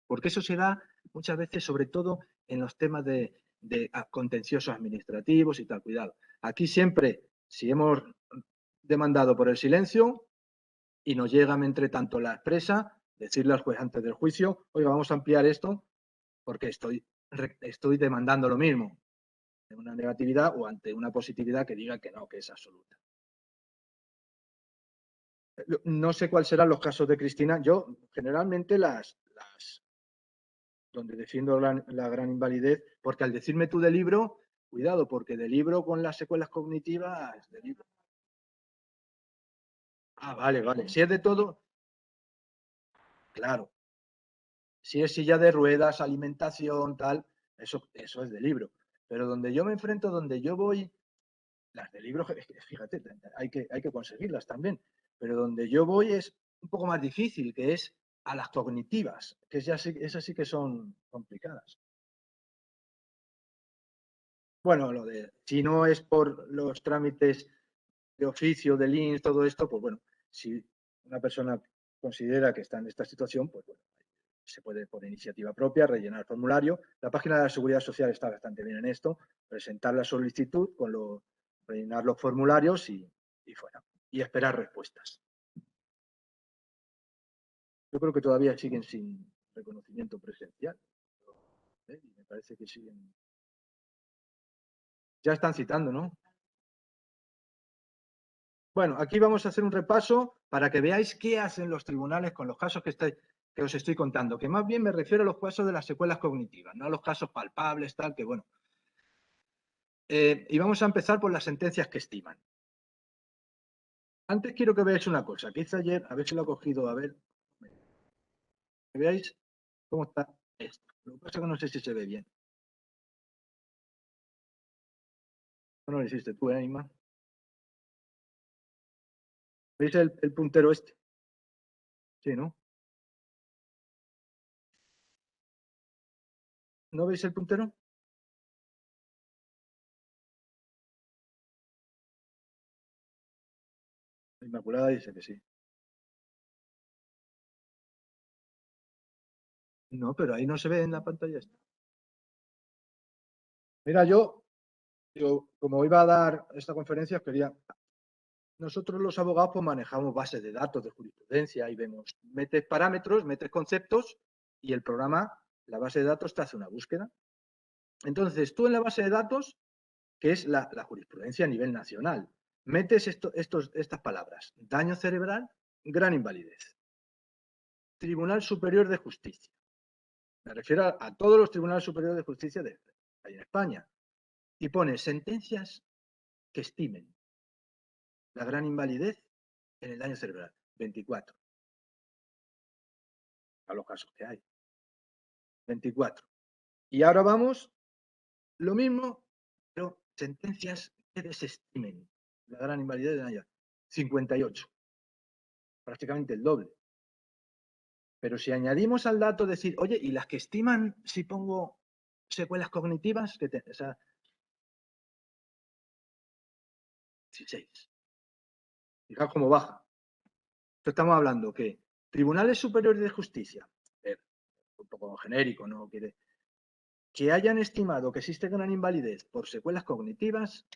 Porque eso se da muchas veces, sobre todo en los temas de contenciosos administrativos y tal. Cuidado. Aquí siempre, si hemos demandado por el silencio y nos llega entre tanto la expresa, decirle al juez antes del juicio, oiga, vamos a ampliar esto porque estoy demandando lo mismo, en una negatividad o ante una positividad que diga que no, que es absoluta. No sé cuáles serán los casos de Cristina. Yo generalmente donde defiendo la gran invalidez, porque al decirme tú de libro, cuidado, porque de libro con las secuelas cognitivas, de libro. Ah, vale, vale. Si es de todo, claro. Si es silla de ruedas, alimentación, tal, eso es de libro. Pero donde yo me enfrento, donde yo voy, las de libro, fíjate, hay que conseguirlas también. Pero donde yo voy es un poco más difícil, que es a las cognitivas, que esas sí que son complicadas. Bueno, si no es por los trámites de oficio, del INS, todo esto, pues bueno, si una persona considera que está en esta situación, pues bueno, se puede por iniciativa propia rellenar el formulario. La página de la Seguridad Social está bastante bien en esto, presentar la solicitud, rellenar los formularios y fuera. Y esperar respuestas. Yo creo que todavía siguen sin reconocimiento presencial. Me parece que siguen. Ya están citando, ¿no? Bueno, aquí vamos a hacer un repaso para que veáis qué hacen los tribunales con los casos que os estoy contando, que más bien me refiero a los casos de las secuelas cognitivas, no a los casos palpables, tal, que bueno. Y vamos a empezar por las sentencias que estiman. Antes quiero que veáis una cosa, que hice ayer, a ver si lo he cogido, a ver, que veáis cómo está esto. Lo que pasa es que no sé si se ve bien. No lo hiciste tú, Ima. ¿Veis el puntero este? Sí, ¿no? ¿No veis el puntero? Inmaculada dice que sí. No, pero ahí no se ve en la pantalla esta. Mira, yo, como iba a dar esta conferencia, quería... Nosotros los abogados pues manejamos bases de datos de jurisprudencia y vemos, metes parámetros, metes conceptos y el programa, la base de datos te hace una búsqueda. Entonces, tú en la base de datos, que es la jurisprudencia a nivel nacional, metes estas palabras: daño cerebral, gran invalidez. Tribunal Superior de Justicia. Me refiero a todos los tribunales superiores de justicia de ahí en España. Y pone sentencias que estimen la gran invalidez en el daño cerebral. 24. A los casos que hay. 24. Y ahora vamos, lo mismo, pero sentencias que desestimen la gran invalidez del daño. 58. Prácticamente el doble. Pero si añadimos al dato decir, oye, y las que estiman si pongo secuelas cognitivas, o sea, 16. Fijaos cómo baja. Estamos hablando que tribunales superiores de justicia, un poco genérico, no quiere, que hayan estimado que existe gran invalidez por secuelas cognitivas,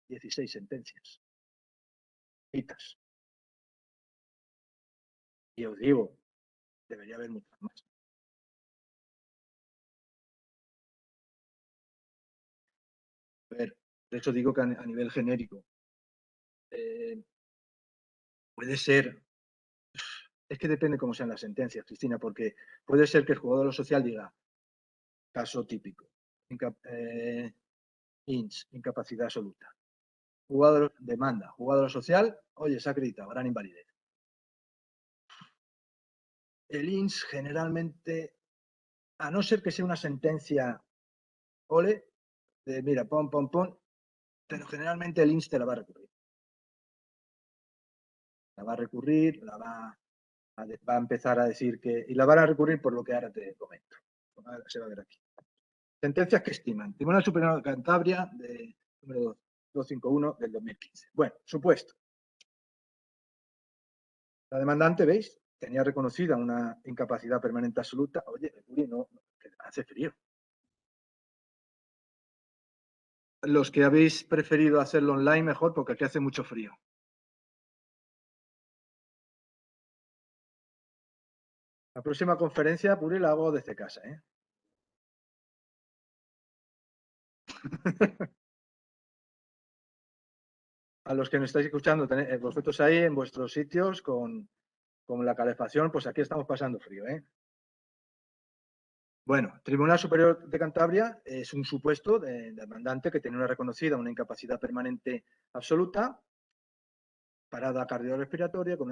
16 sentencias. Citas. Y os digo, debería haber muchas más. A ver, de hecho digo que a nivel genérico puede ser, es que depende cómo sean las sentencias, Cristina, porque puede ser que el jugador social diga, caso típico, INS, incapacidad absoluta. Jugador demanda, jugador social, oye, se ha acreditado, gran invalidez. El INS generalmente, a no ser que sea una sentencia, ole, de mira, pon, pero generalmente el INS te la va a recurrir. La va a recurrir, va a empezar a decir que, y la van a recurrir por lo que ahora te comento. Ahora se va a ver aquí. Sentencias que estiman. Tribunal Superior de Cantabria, de número 251 del 2015. Bueno, supuesto. La demandante, ¿veis? Tenía reconocida una incapacidad permanente absoluta. Oye, no, hace frío. Los que habéis preferido hacerlo online, mejor, porque aquí hace mucho frío. La próxima conferencia, Puri, la hago desde casa, ¿eh? A los que nos estáis escuchando, vosotros ahí en vuestros sitios con la calefacción, pues aquí estamos pasando frío, ¿eh? Bueno, Tribunal Superior de Cantabria es un supuesto de demandante que tiene una reconocida una incapacidad permanente absoluta, parada cardiorrespiratoria con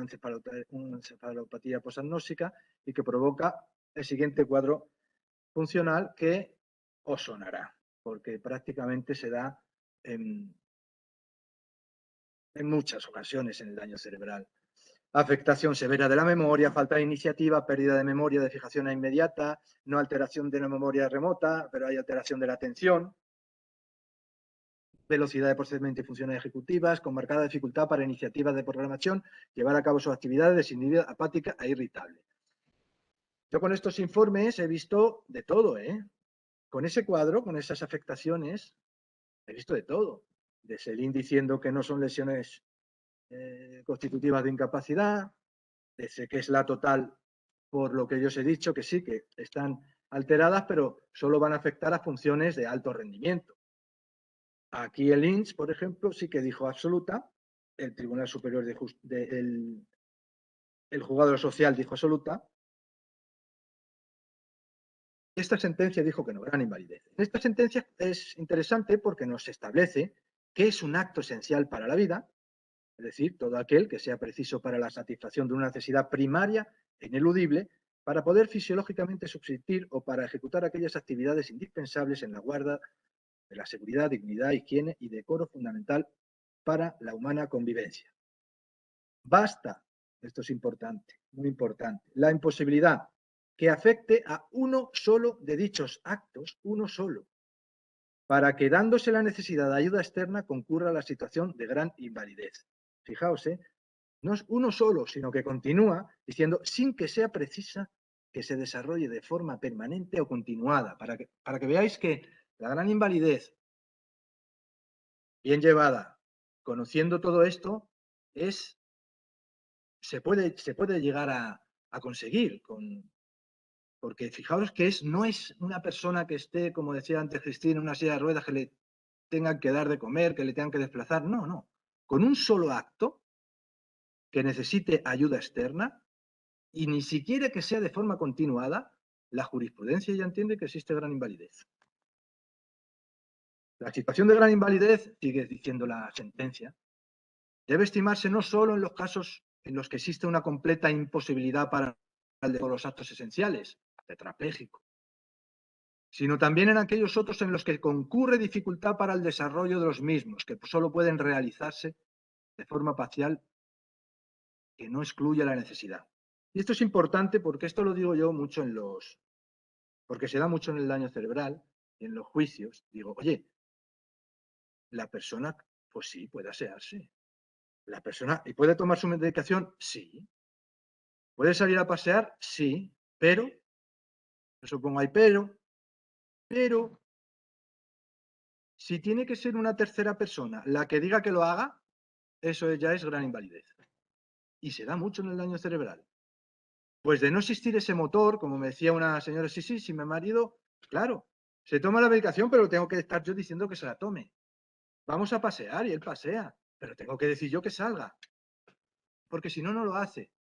una encefalopatía posagnóstica y que provoca el siguiente cuadro funcional que os sonará, porque prácticamente se da en muchas ocasiones en el daño cerebral. Afectación severa de la memoria, falta de iniciativa, pérdida de memoria de fijación inmediata, no alteración de la memoria remota, pero hay alteración de la atención, velocidad de procedimiento y funciones ejecutivas, con marcada dificultad para iniciativas de programación, llevar a cabo sus actividades, desinhibida, apática e irritable. Yo con estos informes he visto de todo, ¿eh? Con ese cuadro, con esas afectaciones, he visto de todo. De Selin diciendo que no son lesiones constitutivas de incapacidad, de que es la total, por lo que yo os he dicho, que sí, que están alteradas, pero solo van a afectar a funciones de alto rendimiento. Aquí el INS, por ejemplo, sí que dijo absoluta, el Tribunal Superior el juzgado social dijo absoluta. Esta sentencia dijo que no, gran invalidez. Esta sentencia es interesante porque nos establece que es un acto esencial para la vida, es decir, todo aquel que sea preciso para la satisfacción de una necesidad primaria e ineludible para poder fisiológicamente subsistir o para ejecutar aquellas actividades indispensables en la guarda de la seguridad, dignidad, higiene y decoro fundamental para la humana convivencia. Basta, esto es importante, muy importante, la imposibilidad que afecte a uno solo de dichos actos, uno solo, para que dándose la necesidad de ayuda externa concurra la situación de gran invalidez. Fijaos, no es uno solo, sino que continúa diciendo sin que sea precisa que se desarrolle de forma permanente o continuada, para que veáis que la gran invalidez bien llevada, conociendo todo esto, se puede llegar a conseguir. Porque fijaos que no es una persona que esté, como decía antes Cristina, en una silla de ruedas que le tengan que dar de comer, que le tengan que desplazar. No, no. Con un solo acto que necesite ayuda externa y ni siquiera que sea de forma continuada, la jurisprudencia ya entiende que existe gran invalidez. La situación de gran invalidez, sigue diciendo la sentencia, debe estimarse no solo en los casos en los que existe una completa imposibilidad para el de todos los actos esenciales, tetrapléjico, sino también en aquellos otros en los que concurre dificultad para el desarrollo de los mismos, que solo pueden realizarse de forma parcial que no excluya la necesidad. Y esto es importante porque esto lo digo yo mucho porque se da mucho en el daño cerebral y en los juicios. Digo, oye, la persona, pues sí, puede asearse. La persona, ¿y puede tomar su medicación? Sí. ¿Puede salir a pasear? Sí, pero, eso pongo ahí, pero, si tiene que ser una tercera persona la que diga que lo haga, eso ya es gran invalidez. Y se da mucho en el daño cerebral. Pues de no existir ese motor, como me decía una señora, sí, si mi marido, claro, se toma la medicación, pero tengo que estar yo diciendo que se la tome. Vamos a pasear y él pasea, pero tengo que decir yo que salga, porque si no, no lo hace.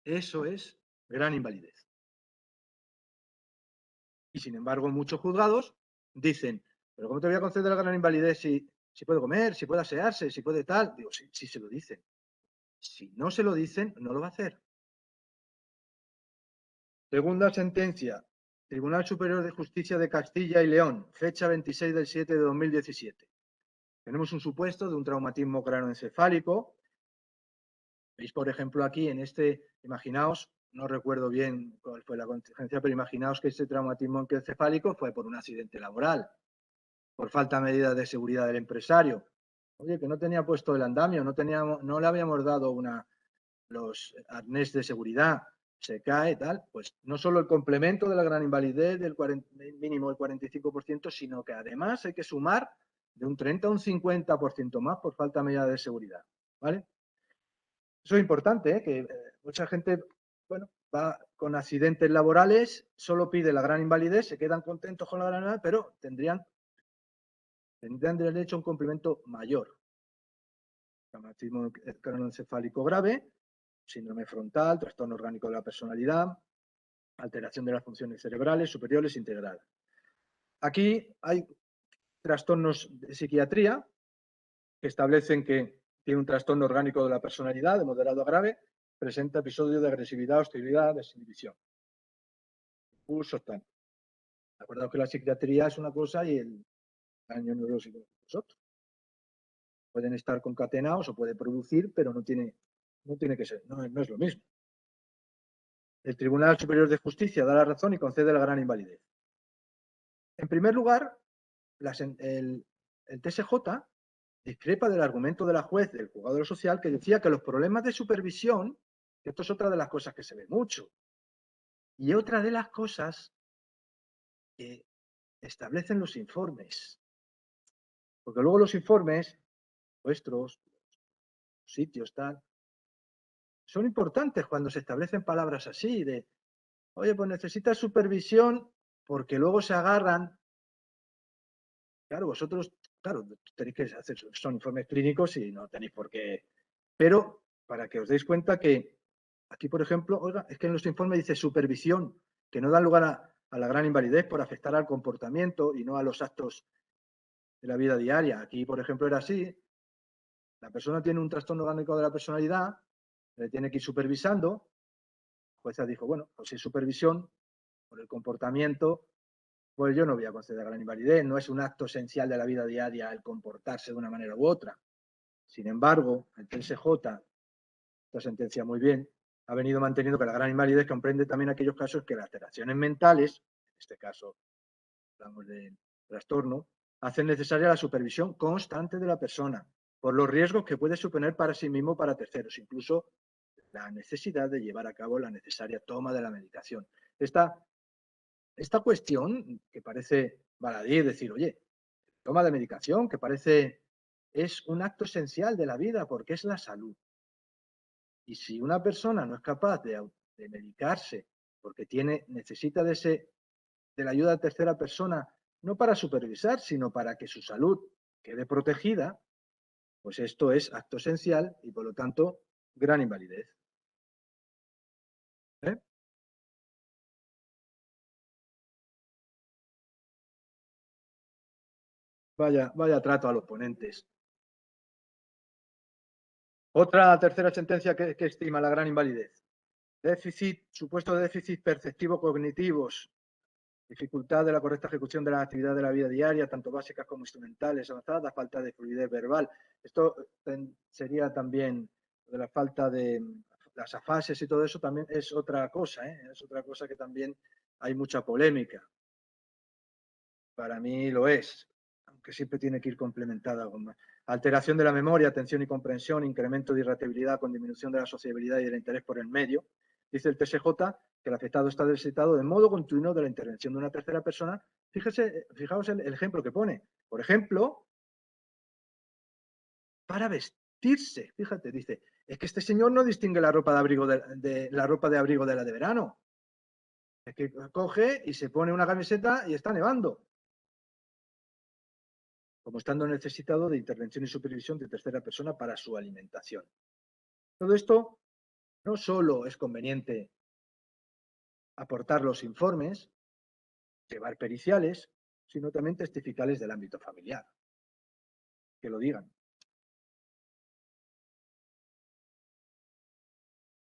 Eso es gran invalidez. Y sin embargo, muchos juzgados dicen, pero ¿cómo te voy a conceder la gran invalidez si puede comer, si puede asearse, si puede tal? Digo, sí se lo dicen. Si no se lo dicen, no lo va a hacer. Segunda sentencia, Tribunal Superior de Justicia de Castilla y León, fecha 26 del 7 de 2017. Tenemos un supuesto de un traumatismo craneoencefálico. Veis, por ejemplo, aquí en imaginaos, no recuerdo bien cuál fue la contingencia, pero imaginaos que este traumatismo encefálico fue por un accidente laboral, por falta de medidas de seguridad del empresario. Oye, que no tenía puesto el andamio, no le habíamos dado los arnés de seguridad, se cae, tal, pues no solo el complemento de la gran invalidez del mínimo del 45%, sino que además hay que sumar de un 30 a un 50% más por falta de medidas de seguridad, ¿vale? Eso es importante, que mucha gente, bueno, va con accidentes laborales, solo pide la gran invalidez, se quedan contentos con la gran invalidez, pero tendrían derecho a un complemento mayor. Traumatismo craneoencefálico grave, síndrome frontal, trastorno orgánico de la personalidad, alteración de las funciones cerebrales superiores integradas. Aquí hay trastornos de psiquiatría que establecen que tiene un trastorno orgánico de la personalidad de moderado a grave, presenta episodios de agresividad, hostilidad, desinhibición. Impulsos, tal. Acordaos que la psiquiatría es una cosa y el daño neurológico es otro. Pueden estar concatenados o puede producir, pero no tiene que ser, no es lo mismo. El Tribunal Superior de Justicia da la razón y concede la gran invalidez. En primer lugar, el TSJ discrepa del argumento de la juez del juzgado de lo social que decía que los problemas de supervisión, que esto es otra de las cosas que se ve mucho, y otra de las cosas que establecen los informes. Porque luego los informes, vuestros, sitios, tal, son importantes cuando se establecen palabras así, de, oye, pues necesitas supervisión, porque luego se agarran. Claro, vosotros, claro, tenéis que hacer, son informes clínicos y no tenéis por qué. Pero para que os deis cuenta que aquí, por ejemplo, oiga, es que en los informes dice supervisión, que no da lugar a la gran invalidez por afectar al comportamiento y no a los actos de la vida diaria. Aquí, por ejemplo, era así. la persona tiene un trastorno orgánico de la personalidad, le tiene que ir supervisando. La jueza dijo, bueno, pues si es supervisión, por el comportamiento, pues yo no voy a conceder gran invalidez, no es un acto esencial de la vida diaria el comportarse de una manera u otra. Sin embargo, el TSJ, esta sentencia muy bien, ha venido manteniendo que la gran invalidez comprende también aquellos casos que las alteraciones mentales, en este caso hablamos de trastorno, hacen necesaria la supervisión constante de la persona por los riesgos que puede suponer para sí mismo o para terceros, incluso la necesidad de llevar a cabo la necesaria toma de la medicación. Esta cuestión que parece baladí, decir, oye, toma de medicación, que parece es un acto esencial de la vida porque es la salud. Y si una persona no es capaz de medicarse porque necesita de la ayuda de tercera persona, no para supervisar, sino para que su salud quede protegida, pues esto es acto esencial y por lo tanto gran invalidez. ¿Eh? Vaya trato a los ponentes. Otra tercera sentencia que estima la gran invalidez. Supuesto de déficit perceptivo cognitivos, dificultad de la correcta ejecución de las actividades de la vida diaria, tanto básicas como instrumentales avanzadas, falta de fluidez verbal. Esto sería también de la falta de las afases y todo eso también es otra cosa, es otra cosa que también hay mucha polémica. Para mí lo es, aunque siempre tiene que ir complementada con más. Alteración de la memoria, atención y comprensión, incremento de irritabilidad con disminución de la sociabilidad y del interés por el medio. Dice el TSJ que el afectado está necesitado de modo continuo de la intervención de una tercera persona. Fijaos el ejemplo que pone. Por ejemplo, para vestirse. Fíjate, dice, es que este señor no distingue la ropa de abrigo la ropa de abrigo de la de verano. Es que coge y se pone una camiseta y está nevando, como estando necesitado de intervención y supervisión de tercera persona para su alimentación. Todo esto no solo es conveniente aportar los informes, llevar periciales, sino también testificales del ámbito familiar, que lo digan.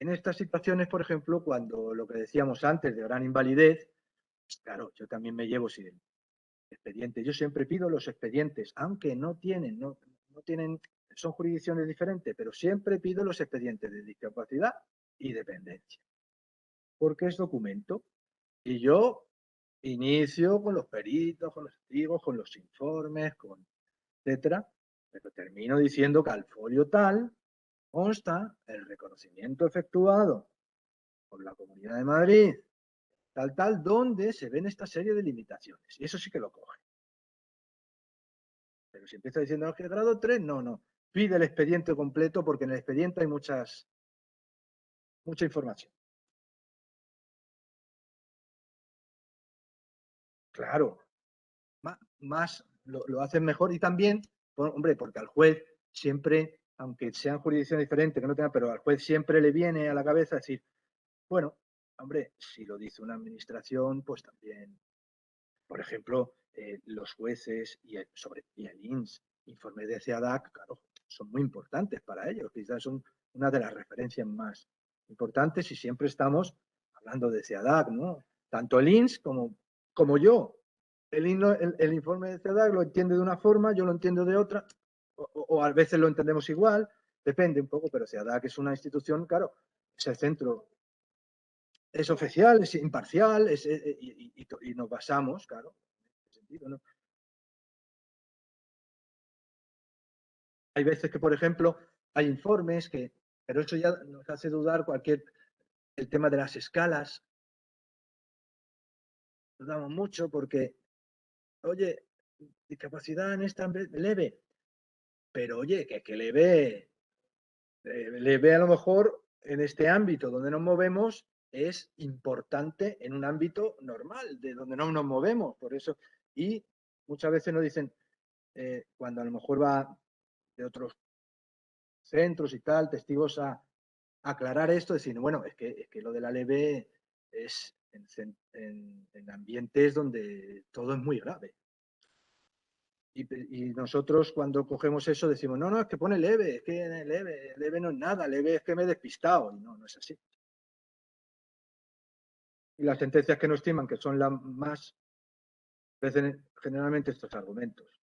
En estas situaciones, por ejemplo, cuando lo que decíamos antes de gran invalidez, pues claro, yo también me llevo si el expediente. Yo siempre pido los expedientes, aunque no tienen, son jurisdicciones diferentes, pero siempre pido los expedientes de discapacidad y dependencia, porque es documento. Y yo inicio con los peritos, con los testigos, con los informes, etcétera, pero termino diciendo que al folio tal consta el reconocimiento efectuado por la Comunidad de Madrid, tal, donde se ven esta serie de limitaciones. Y eso sí que lo coge. Pero si empieza diciendo que grado 3, no. Pide el expediente completo porque en el expediente hay mucha información. Claro, más lo hacen mejor y también, hombre, porque al juez siempre, aunque sean jurisdicciones diferentes, que no tengan, pero al juez siempre le viene a la cabeza decir, bueno, hombre, si lo dice una administración, pues también, por ejemplo, los jueces y el INS, informes de CEADAC, claro, son muy importantes para ellos, quizás son una de las referencias más importantes y siempre estamos hablando de CEADAC, ¿no? Tanto el INS como yo. El informe de CEDAC lo entiende de una forma, yo lo entiendo de otra, o a veces lo entendemos igual, depende un poco, pero CEDAC es una institución, claro, es el centro, es oficial, es imparcial, y nos basamos, claro, en ese sentido, ¿no? Hay veces que, por ejemplo, hay informes pero eso ya nos hace dudar el tema de las escalas, dudamos mucho porque, oye, discapacidad en esta leve, pero oye, que leve a lo mejor en este ámbito donde nos movemos es importante en un ámbito normal, de donde no nos movemos, por eso, y muchas veces nos dicen, cuando a lo mejor va de otros centros y tal, testigos a aclarar esto, decir, bueno, es que lo de la leve es en ambientes donde todo es muy grave. Y nosotros cuando cogemos eso decimos, no, no, es que pone leve, es que leve no es nada, leve es que me he despistado. Y no, no es así. Y las sentencias que nos estiman, que son las más, ofrecen generalmente estos argumentos.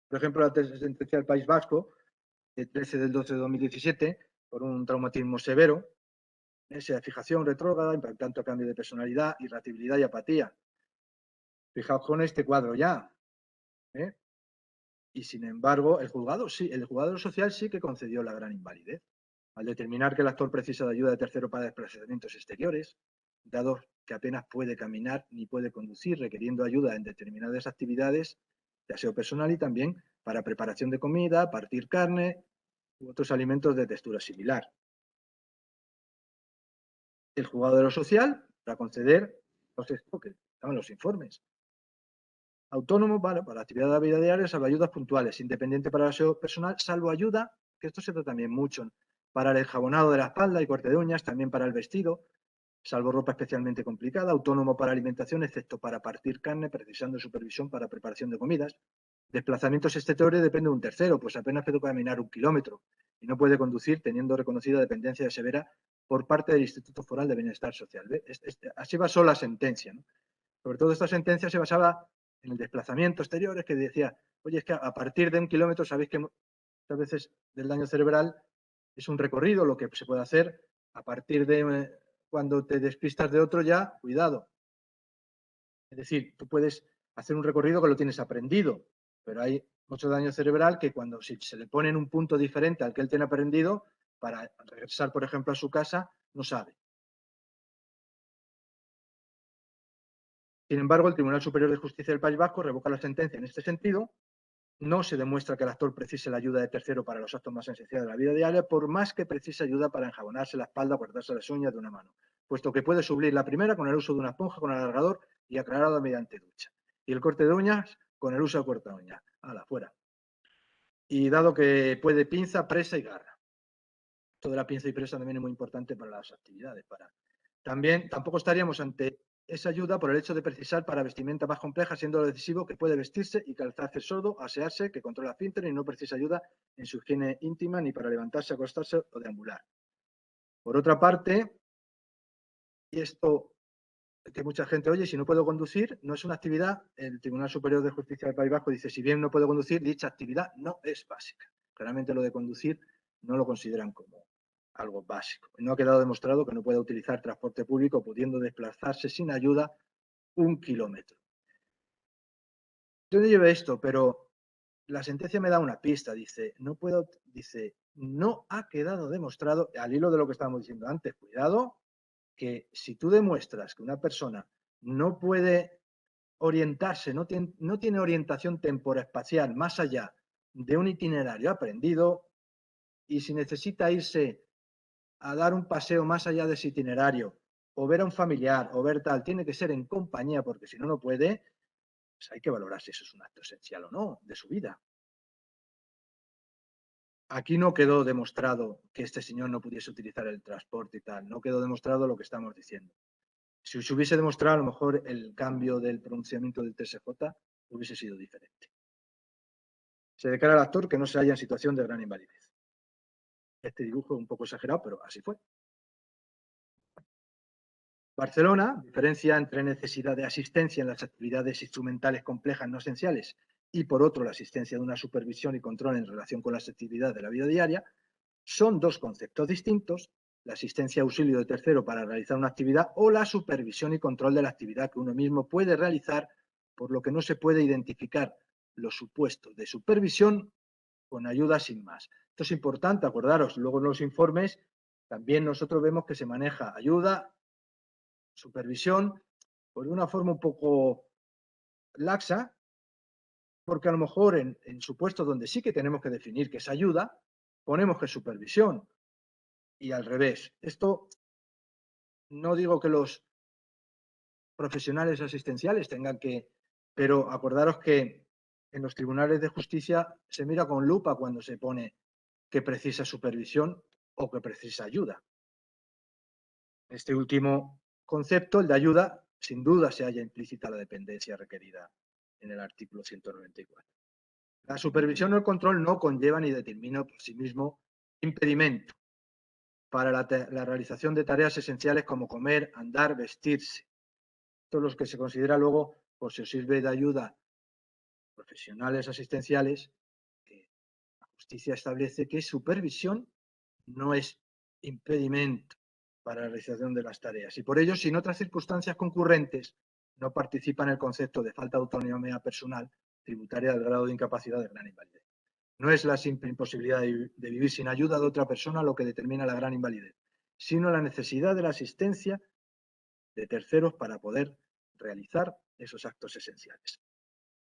Por ejemplo, la sentencia del País Vasco, de 13 del 12 de 2017, por un traumatismo severo, esa fijación retrógrada, impactante cambio de personalidad, irritabilidad y apatía. Fijaos con este cuadro ya. ¿eh? Y sin embargo, el juzgado social sí que concedió la gran invalidez, al determinar que el actor precisa de ayuda de tercero para desplazamientos exteriores, dado que apenas puede caminar ni puede conducir, requiriendo ayuda en determinadas actividades de aseo personal y también para preparación de comida, partir carne u otros alimentos de textura similar. El juzgado de lo social, para conceder esto que estaban los informes. Autónomo, vale, para la actividad de la vida diaria, salvo ayudas puntuales, independiente para el aseo personal, salvo ayuda, que esto se trata también mucho, para el enjabonado de la espalda y corte de uñas, también para el vestido, salvo ropa especialmente complicada, autónomo para alimentación, excepto para partir carne, precisando supervisión para preparación de comidas. Desplazamientos exteriores depende de un tercero, pues apenas puede caminar 1 kilómetro y no puede conducir teniendo reconocida dependencia de severa por parte del Instituto Foral de Bienestar Social. Así basó la sentencia, ¿no? Sobre todo esta sentencia se basaba en el desplazamiento exterior, es que decía, oye, es que a partir de 1 kilómetro sabéis que muchas veces del daño cerebral es un recorrido lo que se puede hacer a partir de cuando te despistas de otro ya, cuidado. Es decir, tú puedes hacer un recorrido que lo tienes aprendido, pero hay mucho daño cerebral que cuando si se le pone en un punto diferente al que él tiene aprendido, para regresar, por ejemplo, a su casa, no sabe. Sin embargo, el Tribunal Superior de Justicia del País Vasco revoca la sentencia en este sentido. No se demuestra que el actor precise la ayuda de tercero para los actos más esenciales de la vida diaria, por más que precise ayuda para enjabonarse la espalda o cortarse las uñas de una mano, puesto que puede suplir la primera con el uso de una esponja con alargador y aclarado mediante ducha. Y el corte de uñas con el uso de corta uña. ¡Hala, fuera! Y dado que puede pinza, presa y garra. Toda la pinza y presa también es muy importante para las actividades. También tampoco estaríamos ante esa ayuda por el hecho de precisar para vestimenta más compleja, siendo lo decisivo que puede vestirse y calzarse sordo, asearse, que controla esfínter y no precisa ayuda en su higiene íntima ni para levantarse, acostarse o deambular. Por otra parte, y esto que mucha gente oye, si no puedo conducir, no es una actividad, el Tribunal Superior de Justicia del País Vasco dice, si bien no puedo conducir, dicha actividad no es básica. Claramente lo de conducir no lo consideran como algo básico. No ha quedado demostrado que no pueda utilizar transporte público pudiendo desplazarse sin ayuda 1 kilómetro. Yo no llevo esto, pero la sentencia me da una pista. Dice, no ha quedado demostrado, al hilo de lo que estábamos diciendo antes, cuidado, que si tú demuestras que una persona no puede orientarse, no tiene orientación temporoespacial más allá de un itinerario aprendido, y si necesita irse a dar un paseo más allá de ese itinerario, o ver a un familiar, o ver tal, tiene que ser en compañía, porque si no, no puede, pues hay que valorar si eso es un acto esencial o no de su vida. Aquí no quedó demostrado que este señor no pudiese utilizar el transporte y tal, no quedó demostrado lo que estamos diciendo. Si se hubiese demostrado, a lo mejor el cambio del pronunciamiento del TSJ hubiese sido diferente. Se declara al actor que no se halla en situación de gran invalidez. Este dibujo es un poco exagerado, pero así fue. Barcelona diferencia entre necesidad de asistencia en las actividades instrumentales complejas no esenciales y, por otro, la asistencia de una supervisión y control en relación con las actividades de la vida diaria. Son dos conceptos distintos, la asistencia auxilio de tercero para realizar una actividad o la supervisión y control de la actividad que uno mismo puede realizar, por lo que no se puede identificar los supuestos de supervisión con ayuda sin más. Esto es importante, acordaros, luego en los informes también nosotros vemos que se maneja ayuda, supervisión, pues de una forma un poco laxa, porque a lo mejor en supuestos donde sí que tenemos que definir que es ayuda, ponemos que es supervisión y al revés. Esto no digo que los profesionales asistenciales tengan que, pero acordaros que en los tribunales de justicia se mira con lupa cuando se pone que precisa supervisión o que precisa ayuda. Este último concepto, el de ayuda, sin duda se halla implícita la dependencia requerida en el artículo 194. La supervisión o el control no conlleva ni determina por sí mismo impedimento para la realización de tareas esenciales como comer, andar, vestirse. Esto es lo que se considera luego, por si os sirve de ayuda, profesionales asistenciales, que la justicia establece que supervisión no es impedimento para la realización de las tareas y por ello, si en otras circunstancias concurrentes no participa en el concepto de falta de autonomía personal tributaria del grado de incapacidad de gran invalidez. No es la simple imposibilidad de vivir sin ayuda de otra persona lo que determina la gran invalidez, sino la necesidad de la asistencia de terceros para poder realizar esos actos esenciales,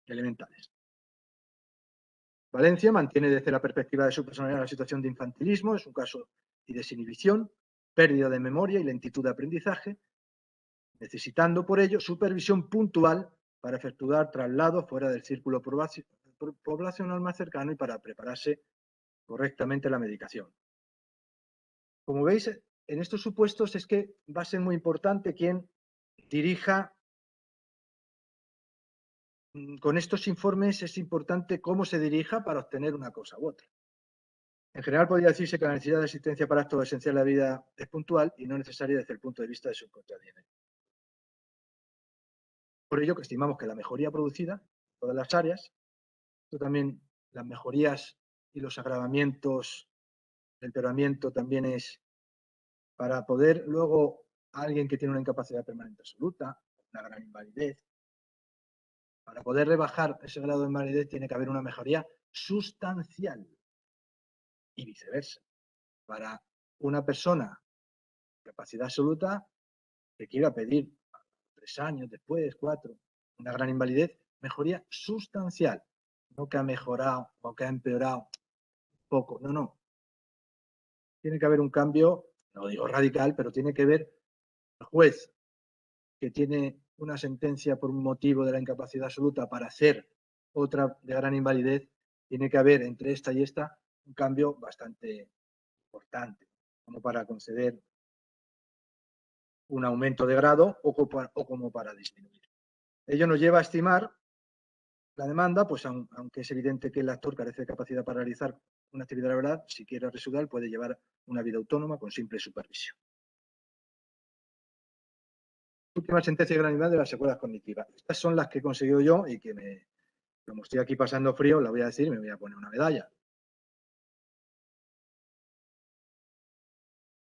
elementales. Valencia mantiene desde la perspectiva de su personalidad la situación de infantilismo, es un caso de desinhibición, pérdida de memoria y lentitud de aprendizaje, necesitando por ello supervisión puntual para efectuar traslados fuera del círculo poblacional más cercano y para prepararse correctamente la medicación. Como veis, en estos supuestos es que va a ser muy importante quien dirija. Con estos informes es importante cómo se dirija para obtener una cosa u otra. En general, podría decirse que la necesidad de asistencia para actos esenciales de la vida es puntual y no necesaria desde el punto de vista de su contradiente. Por ello, que estimamos que la mejoría producida en todas las áreas, esto también, las mejorías y los agravamientos, el empeoramiento también es para poder luego alguien que tiene una incapacidad permanente absoluta, una gran invalidez, para poder rebajar ese grado de invalidez tiene que haber una mejoría sustancial y viceversa. Para una persona con capacidad absoluta que quiera pedir 3 años después, 4, una gran invalidez, mejoría sustancial, no que ha mejorado o que ha empeorado poco, no. Tiene que haber un cambio, no digo radical, pero tiene que ver el juez que tiene una sentencia por un motivo de la incapacidad absoluta para hacer otra de gran invalidez, tiene que haber entre esta y esta un cambio bastante importante, como para conceder un aumento de grado o como para disminuir. Ello nos lleva a estimar la demanda, pues aunque es evidente que el actor carece de capacidad para realizar una actividad laboral, si quiere resolver, puede llevar una vida autónoma con simple supervisión. Última sentencia de gran invalidez de las secuelas cognitivas. Estas son las que he conseguido yo y que, como estoy aquí pasando frío, la voy a decir y me voy a poner una medalla.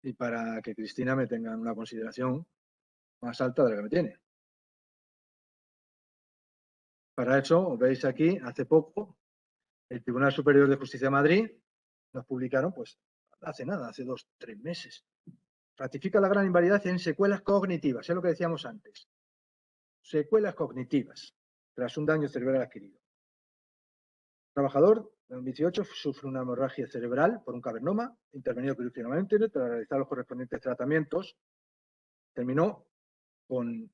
Y para que Cristina me tenga una consideración más alta de la que me tiene. Para eso, veis aquí, hace poco, el Tribunal Superior de Justicia de Madrid nos publicaron, pues, hace nada, hace 2 o 3 meses. Ratifica la gran invalidez en secuelas cognitivas, es lo que decíamos antes. Secuelas cognitivas, tras un daño cerebral adquirido. El trabajador, en 2018, sufre una hemorragia cerebral por un cavernoma, intervenido quirúrgicamente tras realizar los correspondientes tratamientos. Terminó con,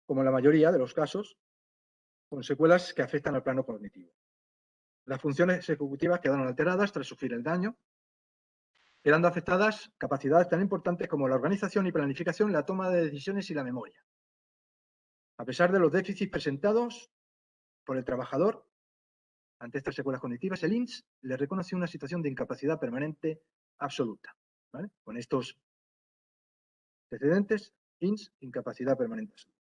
como en la mayoría de los casos, con secuelas que afectan al plano cognitivo. Las funciones ejecutivas quedaron alteradas tras sufrir el daño, quedando afectadas capacidades tan importantes como la organización y planificación, la toma de decisiones y la memoria. A pesar de los déficits presentados por el trabajador ante estas secuelas cognitivas, el INS le reconoció una situación de incapacidad permanente absoluta. ¿Vale? Con estos antecedentes, INS, incapacidad permanente absoluta.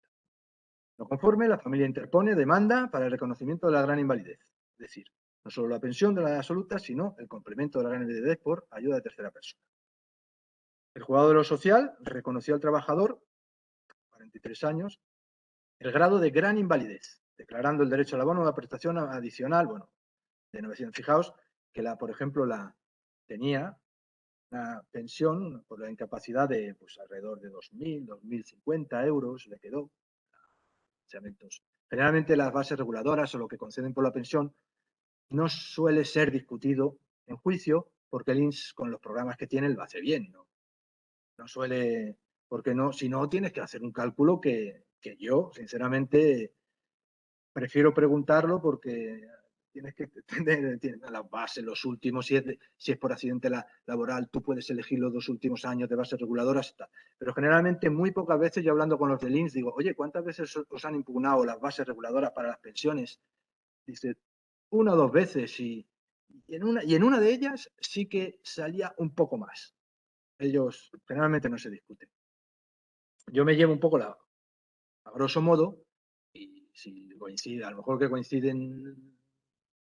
No conforme, la familia interpone demanda para el reconocimiento de la gran invalidez. Es decir, no solo la pensión de la absoluta, sino el complemento de la gran invalidez por ayuda de tercera persona. El juzgado de lo social reconoció al trabajador, 43 años, el grado de gran invalidez, declarando el derecho al abono de la prestación adicional, de 900. Fijaos que, por ejemplo, tenía una pensión por la incapacidad de pues, alrededor de 2.000, 2.050 euros, le quedó. Generalmente las bases reguladoras o lo que conceden por la pensión no suele ser discutido en juicio porque el INS con los programas que tiene lo hace bien, no suele, porque no, si no tienes que hacer un cálculo que yo sinceramente prefiero preguntarlo porque tienes que tener las bases, los últimos, si es por accidente laboral, tú puedes elegir los 2 últimos años de bases reguladoras, tal. Pero generalmente muy pocas veces, yo hablando con los del INS, digo, oye, ¿cuántas veces os han impugnado las bases reguladoras para las pensiones? Dice, 1 o 2 veces, y en una de ellas sí que salía un poco más. Ellos generalmente no se discuten. Yo me llevo un poco a grosso modo, y si coincide, a lo mejor que coinciden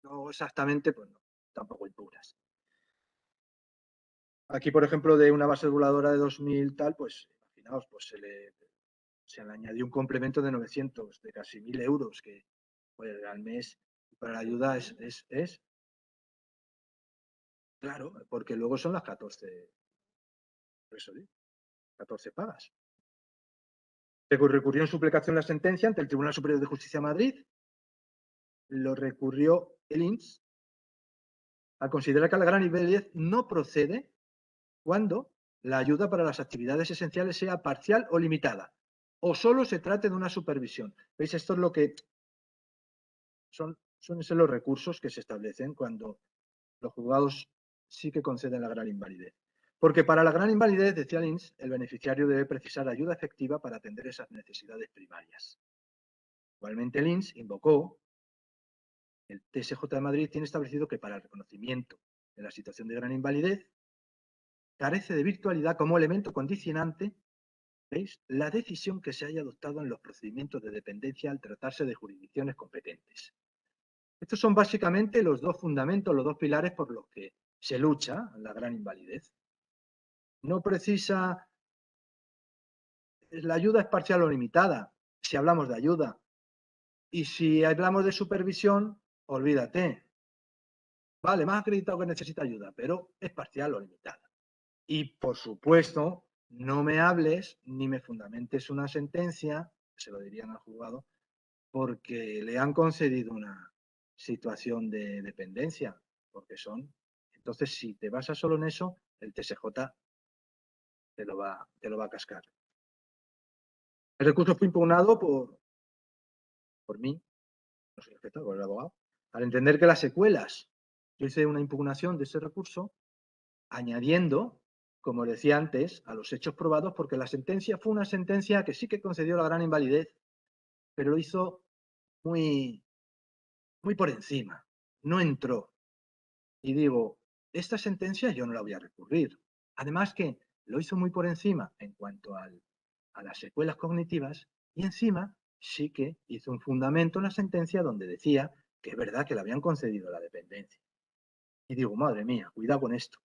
no exactamente, pues no, tampoco impugnas. Aquí, por ejemplo, de una base reguladora de 2000 tal, pues imaginaos, pues se le añadió un complemento de 900, de casi 1000 euros, que pues, al mes para la ayuda es claro, porque luego son las 14, por eso digo, 14 pagas. Se recurrió en su aplicación la sentencia ante el Tribunal Superior de Justicia de Madrid, lo recurrió el INS al considerar que la gran invalidez no procede cuando la ayuda para las actividades esenciales sea parcial o limitada, o solo se trate de una supervisión. ¿Veis? Esto es lo que suelen ser los recursos que se establecen cuando los juzgados sí que conceden la gran invalidez. Porque para la gran invalidez, decía el INS, el beneficiario debe precisar ayuda efectiva para atender esas necesidades primarias. Igualmente, el INS invocó, el TSJ de Madrid tiene establecido que para el reconocimiento de la situación de gran invalidez carece de virtualidad como elemento condicionante, ¿veis?, la decisión que se haya adoptado en los procedimientos de dependencia al tratarse de jurisdicciones competentes. Estos son básicamente los 2 fundamentos, los 2 pilares por los que se lucha la gran invalidez. No precisa, la ayuda es parcial o limitada, si hablamos de ayuda. Y si hablamos de supervisión, olvídate. Vale, me has acreditado que necesita ayuda, pero es parcial o limitada. Y, por supuesto, no me hables ni me fundamentes una sentencia, se lo dirían al juzgado, porque le han concedido una situación de dependencia, porque son. Entonces, si te basas solo en eso, el TSJ te lo va a cascar. El recurso fue impugnado por mí, no soy objetor, por el abogado, al entender que las secuelas, yo hice una impugnación de ese recurso, añadiendo, como decía antes, a los hechos probados, porque la sentencia fue una sentencia que sí que concedió la gran invalidez, pero lo hizo muy, muy por encima, no entró. Y digo, esta sentencia yo no la voy a recurrir. Además que lo hizo muy por encima en cuanto a las secuelas cognitivas, y encima sí que hizo un fundamento en la sentencia donde decía que es verdad que le habían concedido la dependencia. Y digo, madre mía, cuidado con esto.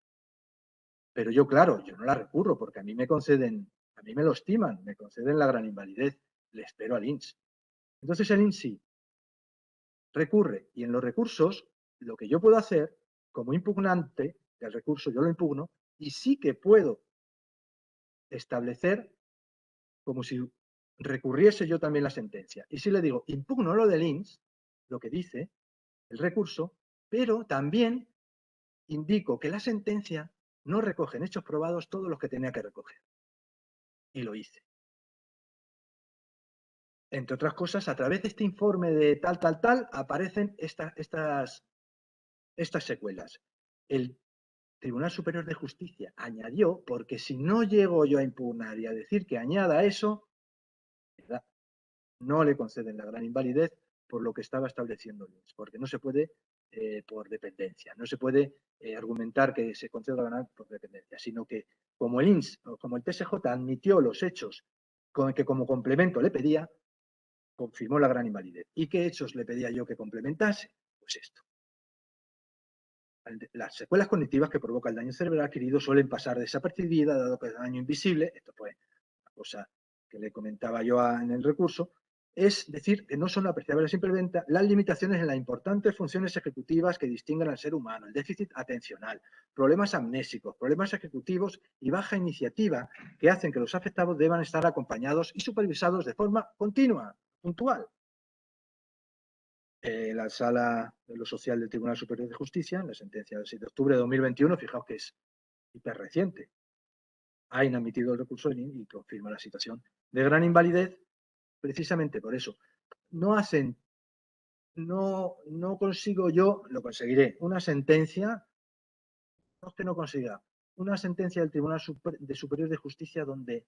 Pero yo, claro, yo no la recurro porque a mí me conceden, a mí me lo estiman, me conceden la gran invalidez, le espero al INS. Entonces el INS sí recurre, y en los recursos lo que yo puedo hacer como impugnante del recurso, yo lo impugno y sí que puedo establecer como si recurriese yo también la sentencia. Y si le digo, impugno lo del INS, lo que dice el recurso, pero también indico que la sentencia no recoge en hechos probados todos los que tenía que recoger. Y lo hice. Entre otras cosas, a través de este informe de tal, aparecen estas secuelas. El Tribunal Superior de Justicia añadió, porque si no llego yo a impugnar y a decir que añada eso, ¿verdad?, no le conceden la gran invalidez por lo que estaba estableciendo el INS, porque no se puede por dependencia, no se puede argumentar que se conceda la gran por dependencia, sino que como el INS o como el TSJ admitió los hechos que como complemento le pedía, confirmó la gran invalidez. ¿Y qué hechos le pedía yo que complementase? Pues esto. Las secuelas cognitivas que provoca el daño cerebral adquirido suelen pasar desapercibidas, dado que el daño invisible, esto fue una cosa que le comentaba yo en el recurso, es decir, que no son apreciables simplemente las limitaciones en las importantes funciones ejecutivas que distinguen al ser humano, el déficit atencional, problemas amnésicos, problemas ejecutivos y baja iniciativa que hacen que los afectados deban estar acompañados y supervisados de forma continua, puntual. La Sala de lo Social del Tribunal Superior de Justicia, en la sentencia del 6 de octubre de 2021, fijaos que es hiper reciente, ha inadmitido el recurso y confirma la situación de gran invalidez precisamente por eso. No hacen no consigo yo, lo conseguiré, una sentencia, no es que no consiga, una sentencia del Tribunal Superior de Justicia donde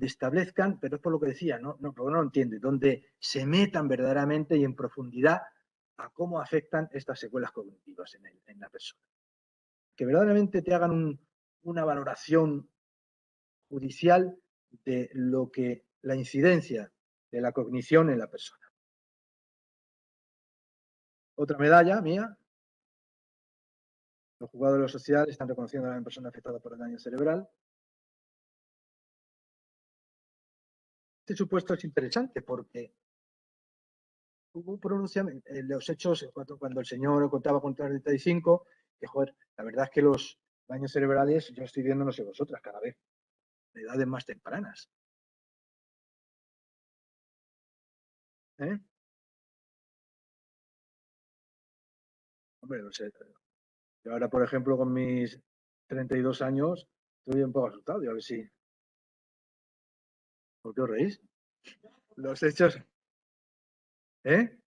establezcan, pero es por lo que decía, porque no lo entiende, donde se metan verdaderamente y en profundidad a cómo afectan estas secuelas cognitivas en la persona. Que verdaderamente te hagan una valoración judicial de lo que la incidencia de la cognición en la persona. Otra medalla mía. Los juzgados de lo social están reconociendo a la persona afectada por el daño cerebral. Este supuesto es interesante porque hubo pronunciamiento en los hechos cuando el señor contaba con 35, que joder, la verdad es que los daños cerebrales yo estoy viendo, no sé vosotras, cada vez de edades más tempranas. ¿Eh? Hombre, no sé. Yo ahora, por ejemplo, con mis 32 años, estoy un poco asustado. A ver si. ¿Por qué os reís? Los hechos. ¿Eh?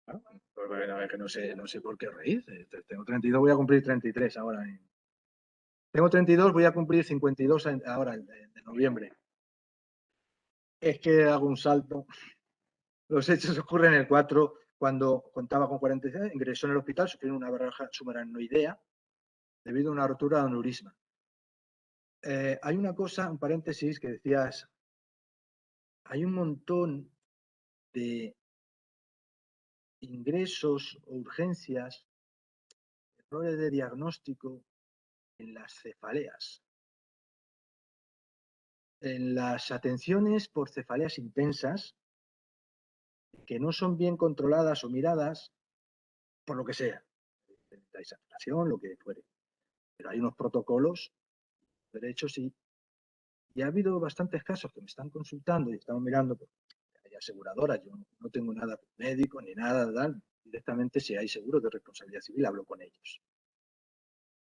Bueno, pues bueno, es que no sé por qué reís. Tengo 32, voy a cumplir 33 ahora. Tengo 32, voy a cumplir 52 ahora, de noviembre. Es que hago un salto. Los hechos ocurren el 4, cuando contaba con 46, ingresó en el hospital, sufrió una barraja subaracnoidea debido a una rotura de aneurisma. Hay una cosa, un paréntesis, que decías, hay un montón de ingresos o urgencias, errores de diagnóstico en las cefaleas. En las atenciones por cefaleas intensas, que no son bien controladas o miradas, por lo que sea, la saturación, lo que fuere. Pero hay unos protocolos, derechos, y ha habido bastantes casos que me están consultando y estamos mirando, porque hay aseguradoras, yo no tengo nada médico ni nada, directamente si hay seguros de responsabilidad civil hablo con ellos.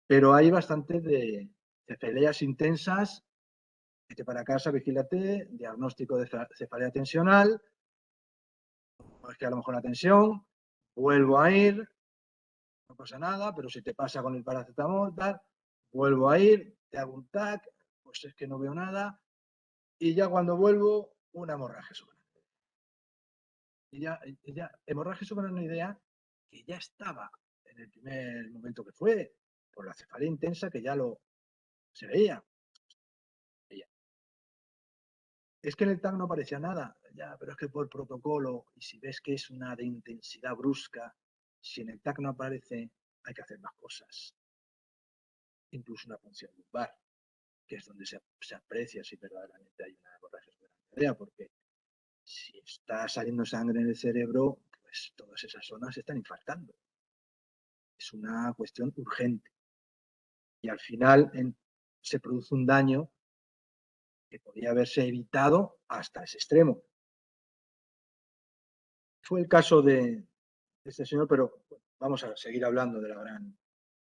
Pero hay bastante de cefaleas intensas, vete para casa, vigílate, diagnóstico de cefalea tensional, es que a lo mejor la tensión, vuelvo a ir, no pasa nada, pero si te pasa con el paracetamol, tal, vuelvo a ir, te hago un TAC, pues es que no veo nada, y ya cuando vuelvo, una hemorragia subaracnoidea. Y ya hemorragia subaracnoidea que ya estaba en el primer momento que fue, por la cefalea intensa que ya se veía. Es que en el TAC no aparecía nada, ya, pero es que por protocolo, y si ves que es una de intensidad brusca, si en el TAC no aparece, hay que hacer más cosas. Incluso una punción lumbar, que es donde se aprecia si verdaderamente hay una hemorragia subaracnoidea, porque si está saliendo sangre en el cerebro, pues todas esas zonas se están infartando. Es una cuestión urgente. Y al final se produce un daño que podía haberse evitado hasta ese extremo. Fue el caso de este señor, pero vamos a seguir hablando de la gran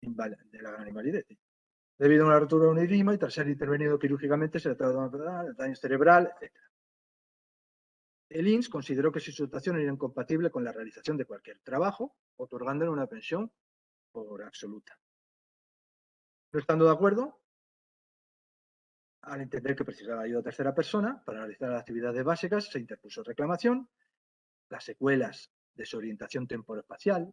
invalidez. Debido a una rotura de un aneurisma y tras ser intervenido quirúrgicamente, se le trató de enfermedad, daño cerebral, etc. El INS consideró que su situación era incompatible con la realización de cualquier trabajo, otorgándole una pensión por absoluta. No estando de acuerdo, al entender que precisaba ayuda a tercera persona para realizar las actividades básicas, se interpuso reclamación. Las secuelas, desorientación temporoespacial,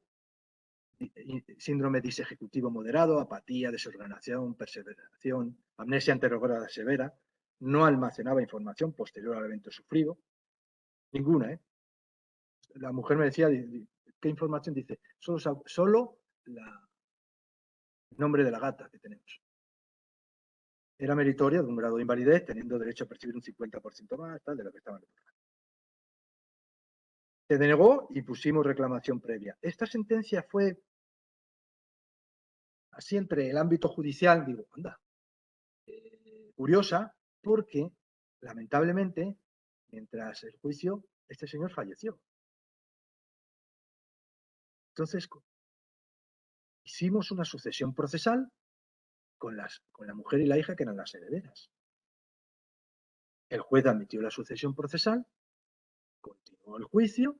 síndrome disejecutivo moderado, apatía, desorganización, perseveración, amnesia anterograda severa, no almacenaba información posterior al evento sufrido. Ninguna, ¿eh? La mujer me decía, ¿qué información? Dice, solo el nombre de la gata que tenemos. Era meritoria de un grado de invalidez, teniendo derecho a percibir un 50% más, tal, de lo que estaban reclamando. Se denegó y pusimos reclamación previa. Esta sentencia fue así entre el ámbito judicial, digo, anda, curiosa, porque lamentablemente, mientras el juicio, este señor falleció. Entonces, hicimos una sucesión procesal con la mujer y la hija que eran las herederas. El juez admitió la sucesión procesal continuó el juicio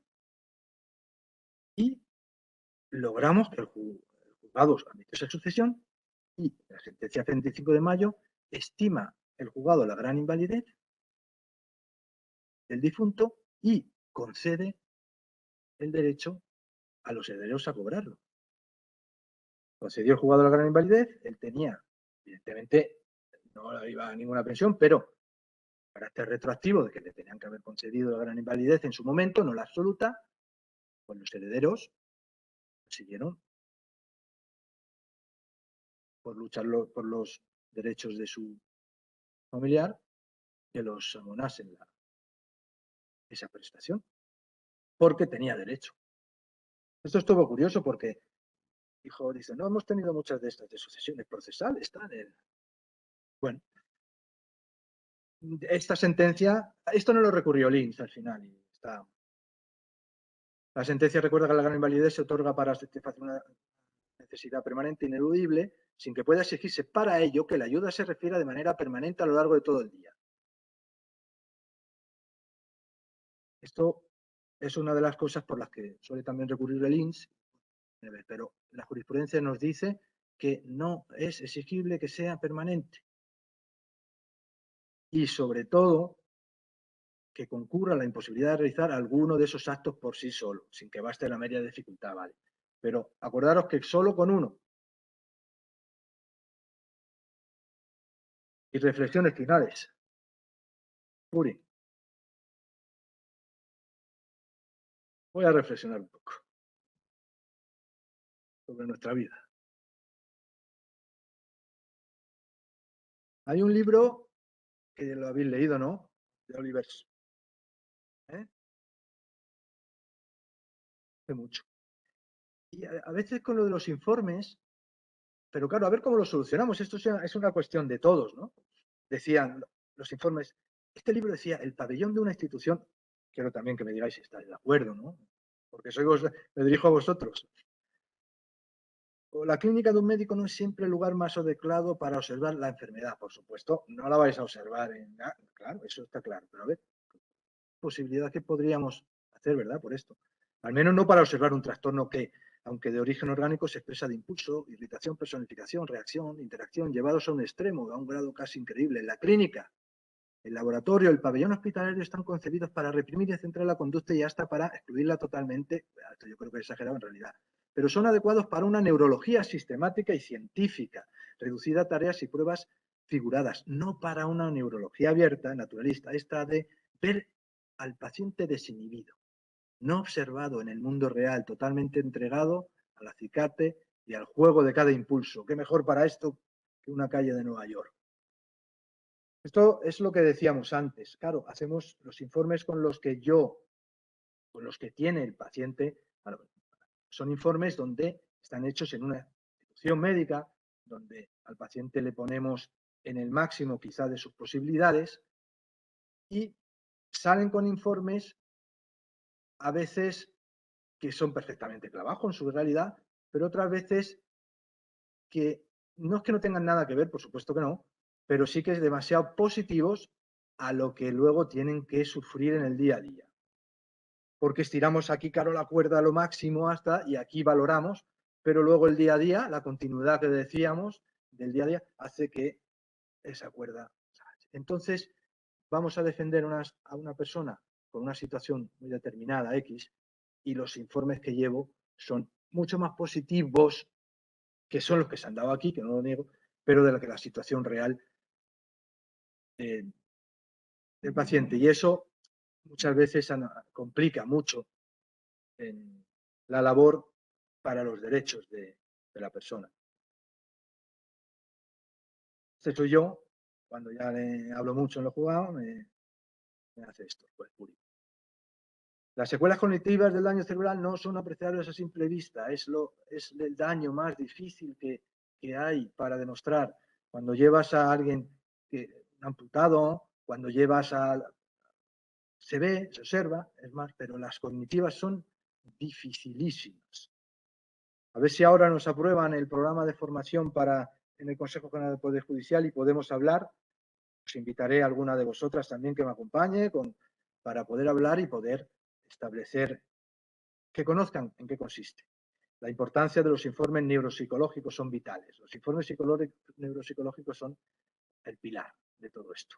y logramos que el juzgado admitiese sucesión y la sentencia 25 de mayo estima el juzgado la gran invalidez del difunto y concede el derecho a los herederos a cobrarlo. Concedió el juzgado la gran invalidez, él tenía, evidentemente, no iba a ninguna pensión, pero carácter retroactivo de que le tenían que haber concedido la gran invalidez en su momento, no la absoluta, pues los herederos consiguieron por luchar por los derechos de su familiar que los abonasen esa prestación, porque tenía derecho. Esto es todo curioso porque dice, no hemos tenido muchas de estas de sucesiones procesales, bueno, esta sentencia, esto no lo recurrió Linz al final. La sentencia recuerda que la gran invalidez se otorga para satisfacer una necesidad permanente e ineludible, sin que pueda exigirse para ello que la ayuda se refiera de manera permanente a lo largo de todo el día. Esto es una de las cosas por las que suele también recurrir el Linz, pero la jurisprudencia nos dice que no es exigible que sea permanente. Y sobre todo, que concurra la imposibilidad de realizar alguno de esos actos por sí solo, sin que baste la media dificultad, ¿vale? Pero acordaros que solo con uno. Y reflexiones finales. Uri. Voy a reflexionar un poco sobre nuestra vida. Hay un libro que lo habéis leído, ¿no? De Oliver. Hace mucho. Y a veces con lo de los informes, pero claro, a ver cómo lo solucionamos. Esto es una cuestión de todos, ¿no? Decían los informes, este libro decía, el pabellón de una institución, quiero también que me digáis si estáis de acuerdo, ¿no? Porque me dirijo a vosotros. La clínica de un médico no es siempre el lugar más adecuado para observar la enfermedad, por supuesto. No la vais a observar claro, eso está claro. Pero a ver, posibilidad que podríamos hacer, ¿verdad? Por esto. Al menos no para observar un trastorno que, aunque de origen orgánico, se expresa de impulso, irritación, personificación, reacción, interacción, llevados a un extremo, a un grado casi increíble. En la clínica, el laboratorio, el pabellón hospitalario están concebidos para reprimir y centrar la conducta y hasta para excluirla totalmente. Esto yo creo que es exagerado en realidad. Pero son adecuados para una neurología sistemática y científica, reducida a tareas y pruebas figuradas, no para una neurología abierta, naturalista, esta de ver al paciente desinhibido, no observado en el mundo real, totalmente entregado al acicate y al juego de cada impulso. ¿Qué mejor para esto que una calle de Nueva York? Esto es lo que decíamos antes. Claro, hacemos los informes con los que tiene el paciente. Claro, son informes donde están hechos en una institución médica, donde al paciente le ponemos en el máximo quizá de sus posibilidades y salen con informes a veces que son perfectamente clavajos en su realidad, pero otras veces que no es que no tengan nada que ver, por supuesto que no, pero sí que es demasiado positivos a lo que luego tienen que sufrir en el día a día. Porque estiramos aquí, claro, la cuerda a lo máximo hasta, y aquí valoramos, pero luego el día a día, la continuidad que decíamos del día a día, hace que esa cuerda. Entonces, vamos a defender a una persona con una situación muy determinada, X, y los informes que llevo son mucho más positivos, que son los que se han dado aquí, que no lo niego, pero de la que la situación real del paciente. Y eso muchas veces complica mucho en la labor para los derechos de la persona. Este soy yo, cuando ya le hablo mucho en lo juzgado, me hace esto, pues puri. Las secuelas cognitivas del daño cerebral no son apreciables a simple vista, es el daño más difícil que hay para demostrar. Cuando llevas a alguien amputado, cuando llevas se ve, se observa, es más, pero las cognitivas son dificilísimas. A ver si ahora nos aprueban el programa de formación en el Consejo General del Poder Judicial y podemos hablar. Os invitaré a alguna de vosotras también que me acompañe con para poder hablar y poder establecer, que conozcan en qué consiste. La importancia de los informes neuropsicológicos son vitales. Los informes neuropsicológicos son el pilar de todo esto.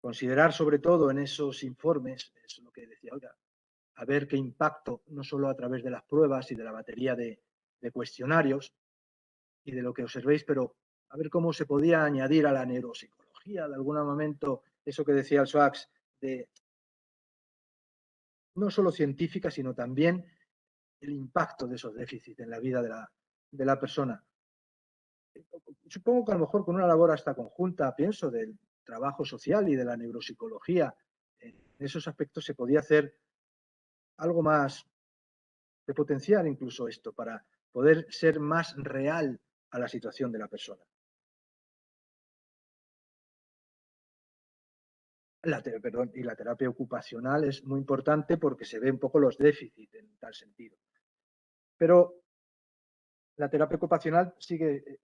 Considerar sobre todo en esos informes, es lo que decía, oiga, a ver qué impacto, no solo a través de las pruebas y de la batería de cuestionarios y de lo que observéis, pero a ver cómo se podía añadir a la neuropsicología, de algún momento, eso que decía el Swax, de no solo científica, sino también el impacto de esos déficits en la vida de la persona. Supongo que a lo mejor con una labor hasta conjunta, pienso, del trabajo social y de la neuropsicología, en esos aspectos se podía hacer algo más, de potenciar incluso esto, para poder ser más real a la situación de la persona. Y la terapia ocupacional es muy importante porque se ven un poco los déficits en tal sentido. Pero la terapia ocupacional sigue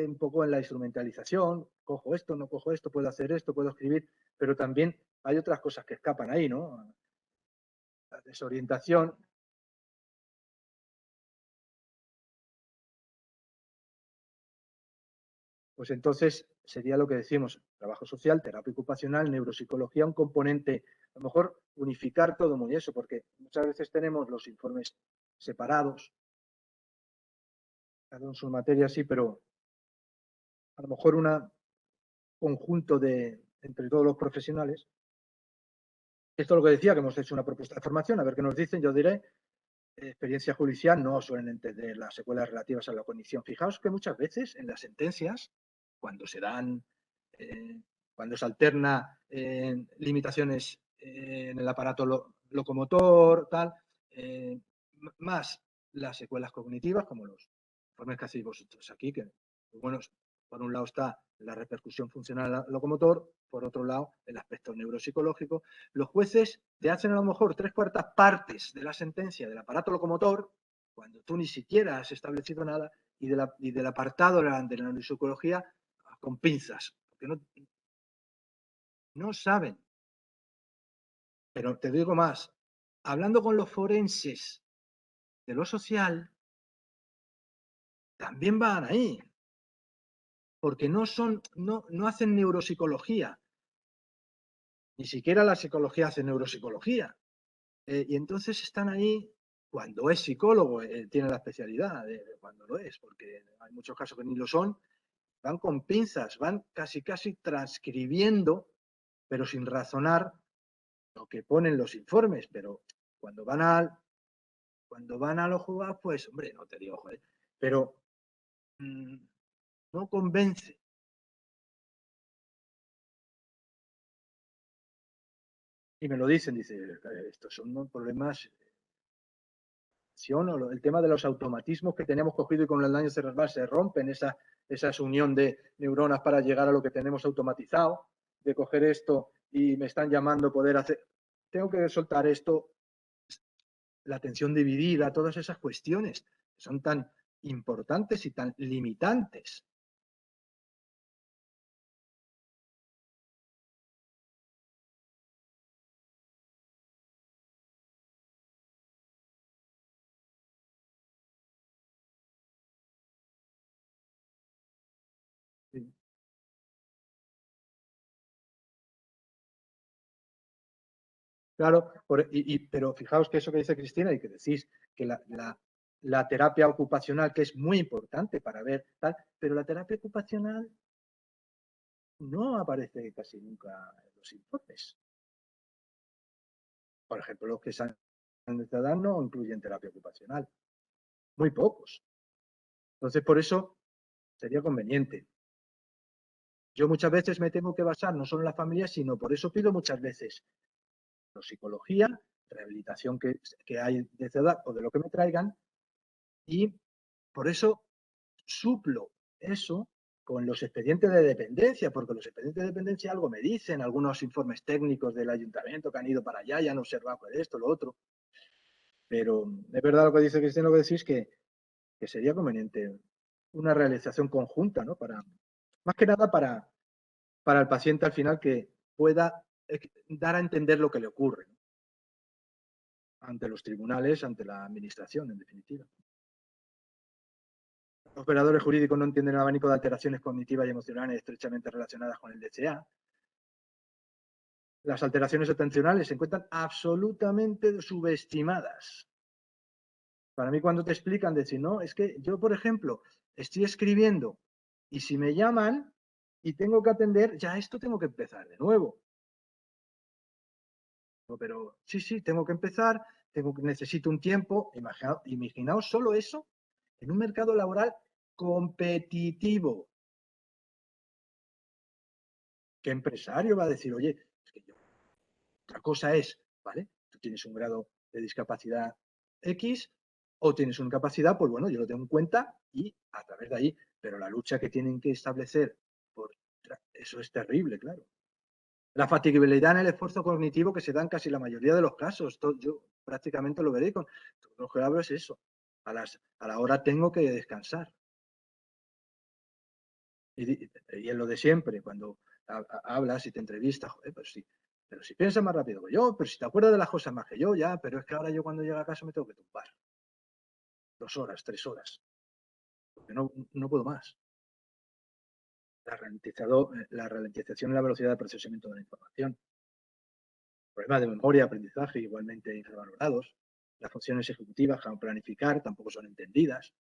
un poco en la instrumentalización, cojo esto, no cojo esto, puedo hacer esto, puedo escribir, pero también hay otras cosas que escapan ahí, ¿no? La desorientación. Pues entonces sería lo que decimos, trabajo social, terapia ocupacional, neuropsicología, un componente, a lo mejor unificar todo muy eso, porque muchas veces tenemos los informes separados, cada uno en su materia sí, pero a lo mejor un conjunto entre todos los profesionales. Esto es lo que decía, que hemos hecho una propuesta de formación, a ver qué nos dicen, yo diré, experiencia judicial no suelen entender las secuelas relativas a la cognición. Fijaos que muchas veces en las sentencias, cuando se dan, cuando se alterna limitaciones en el aparato locomotor, tal, más las secuelas cognitivas, como los informes que hacéis vosotros aquí, que, bueno, por un lado está la repercusión funcional locomotor, por otro lado el aspecto neuropsicológico. Los jueces te hacen a lo mejor 3/4 partes de la sentencia del aparato locomotor, cuando tú ni siquiera has establecido nada, y del apartado de la neuropsicología con pinzas, porque no saben. Pero te digo más, hablando con los forenses de lo social, también van ahí, porque no hacen neuropsicología, ni siquiera la psicología hace neuropsicología. Y entonces están ahí, cuando es psicólogo, tiene la especialidad de cuando lo es, porque hay muchos casos que ni lo son, van con pinzas, van casi transcribiendo, pero sin razonar lo que ponen los informes. Pero cuando van a los jugados, pues, hombre, no te digo, joder, pero no convence. Y me lo dicen, dice, estos son problemas, el tema de los automatismos que tenemos cogido y con el daño cerebral se rompen esa unión de neuronas para llegar a lo que tenemos automatizado, de coger esto y me están llamando poder hacer, tengo que soltar esto, la atención dividida, todas esas cuestiones que son tan importantes y tan limitantes. Sí. Claro, pero fijaos que eso que dice Cristina y que decís que la terapia ocupacional, que es muy importante para ver tal, pero la terapia ocupacional no aparece casi nunca en los informes. Por ejemplo, los que se han de dar no incluyen terapia ocupacional. Muy pocos. Entonces, por eso sería conveniente. Yo muchas veces me tengo que basar no solo en la familia, sino por eso pido muchas veces psicología, rehabilitación que hay de edad o de lo que me traigan, y por eso suplo eso con los expedientes de dependencia, porque los expedientes de dependencia algo me dicen, algunos informes técnicos del ayuntamiento que han ido para allá y han observado esto, lo otro. Pero es verdad lo que dice Cristina, lo que decís, que sería conveniente una realización conjunta, ¿no? Más que nada para el paciente al final que pueda dar a entender lo que le ocurre, ¿no? Ante los tribunales, ante la administración, en definitiva. Los operadores jurídicos no entienden el abanico de alteraciones cognitivas y emocionales estrechamente relacionadas con el DCA. Las alteraciones atencionales se encuentran absolutamente subestimadas. Para mí, cuando te explican, decir, no, es que yo, por ejemplo, estoy escribiendo y si me llaman y tengo que atender, ya esto tengo que empezar de nuevo. Pero sí, tengo que empezar, necesito un tiempo. Imaginaos solo eso en un mercado laboral competitivo. ¿Qué empresario va a decir, oye, es que yo... Otra cosa es, ¿vale? Tú tienes un grado de discapacidad X o tienes una capacidad, pues bueno, yo lo tengo en cuenta y a través de ahí, pero la lucha que tienen que establecer, eso es terrible, claro. La fatigabilidad en el esfuerzo cognitivo que se da en casi la mayoría de los casos. Yo prácticamente lo veré con todo lo que hablo es eso. A la hora tengo que descansar. Y es lo de siempre, cuando hablas y te entrevistas, joder, pero si piensas más rápido que yo, pero si te acuerdas de las cosas más que yo, ya, pero es que ahora yo cuando llego a casa me tengo que tumbar. 2 horas, 3 horas. Porque no puedo más. La ralentización en la velocidad de procesamiento de la información. Problemas de memoria, aprendizaje igualmente infravalorados. Las funciones ejecutivas, como planificar, tampoco son entendidas.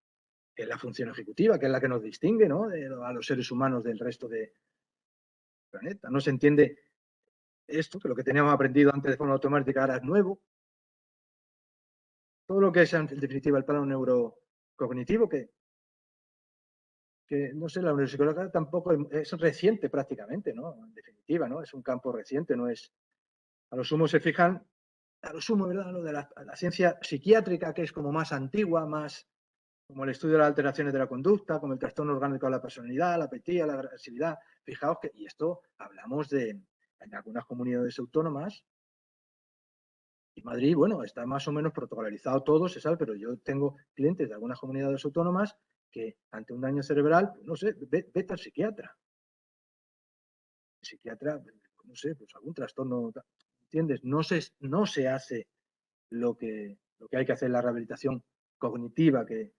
Que es la función ejecutiva, que es la que nos distingue, ¿no? A los seres humanos del resto del planeta. No se entiende esto, que lo que teníamos aprendido antes de forma automática ahora es nuevo. Todo lo que es, en definitiva, el plano neurocognitivo, que no sé, la neuropsicología tampoco es reciente prácticamente, ¿no? En definitiva, ¿no? Es un campo reciente, no es... A lo sumo se fijan, a lo sumo, ¿verdad? Lo de la ciencia psiquiátrica, que es como más antigua, más como el estudio de las alteraciones de la conducta, como el trastorno orgánico de la personalidad, la apatía, la agresividad. Fijaos que, y esto hablamos en algunas comunidades autónomas, y Madrid, bueno, está más o menos protocolizado todo, se sabe, pero yo tengo clientes de algunas comunidades autónomas que ante un daño cerebral, pues no sé, vete al psiquiatra. El psiquiatra, no sé, pues algún trastorno, ¿entiendes? No se hace lo que hay que hacer en la rehabilitación cognitiva que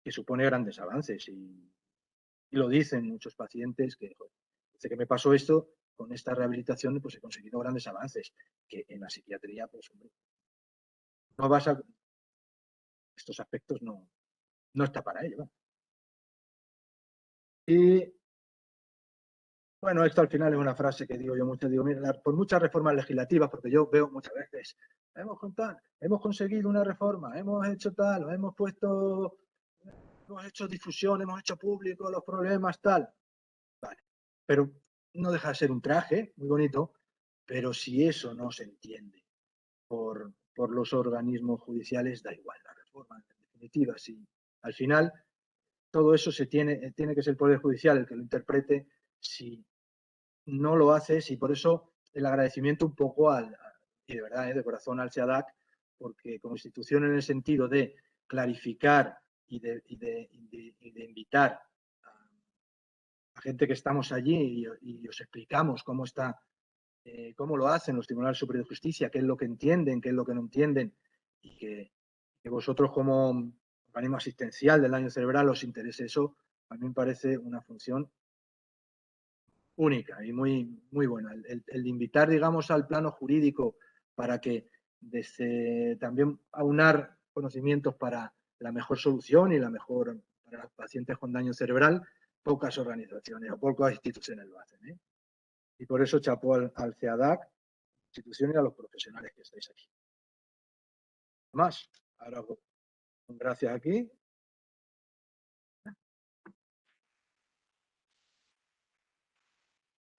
supone grandes avances. Y lo dicen muchos pacientes que, joder, desde que me pasó esto, con esta rehabilitación, pues he conseguido grandes avances, que en la psiquiatría, pues, hombre, no vas a... Estos aspectos no está para ello, ¿no? Y, bueno, esto al final es una frase que digo yo mucho, digo, mira, por muchas reformas legislativas, porque yo veo muchas veces, hemos conseguido una reforma, hemos hecho tal, hemos hecho difusión, hemos hecho público los problemas, tal. Vale, pero no deja de ser un traje muy bonito, pero si eso no se entiende por los organismos judiciales, da igual la reforma. En definitiva, si al final todo eso tiene que ser el Poder Judicial el que lo interprete, si no lo haces, y por eso el agradecimiento un poco y de verdad, de corazón al SEADAC, porque como institución en el sentido de clarificar y de invitar a gente que estamos allí y os explicamos cómo lo hacen los tribunales superiores de justicia, qué es lo que entienden, qué es lo que no entienden, y que vosotros como organismo asistencial del daño cerebral os interese eso, a mí me parece una función única y muy, muy buena. El invitar, digamos, al plano jurídico para que desde también aunar conocimientos para la mejor solución y la mejor para los pacientes con daño cerebral, pocas organizaciones o pocas instituciones lo hacen, ¿eh? Y por eso chapó al CEADAC, institución, y a los profesionales que estáis aquí. Más, ahora gracias aquí.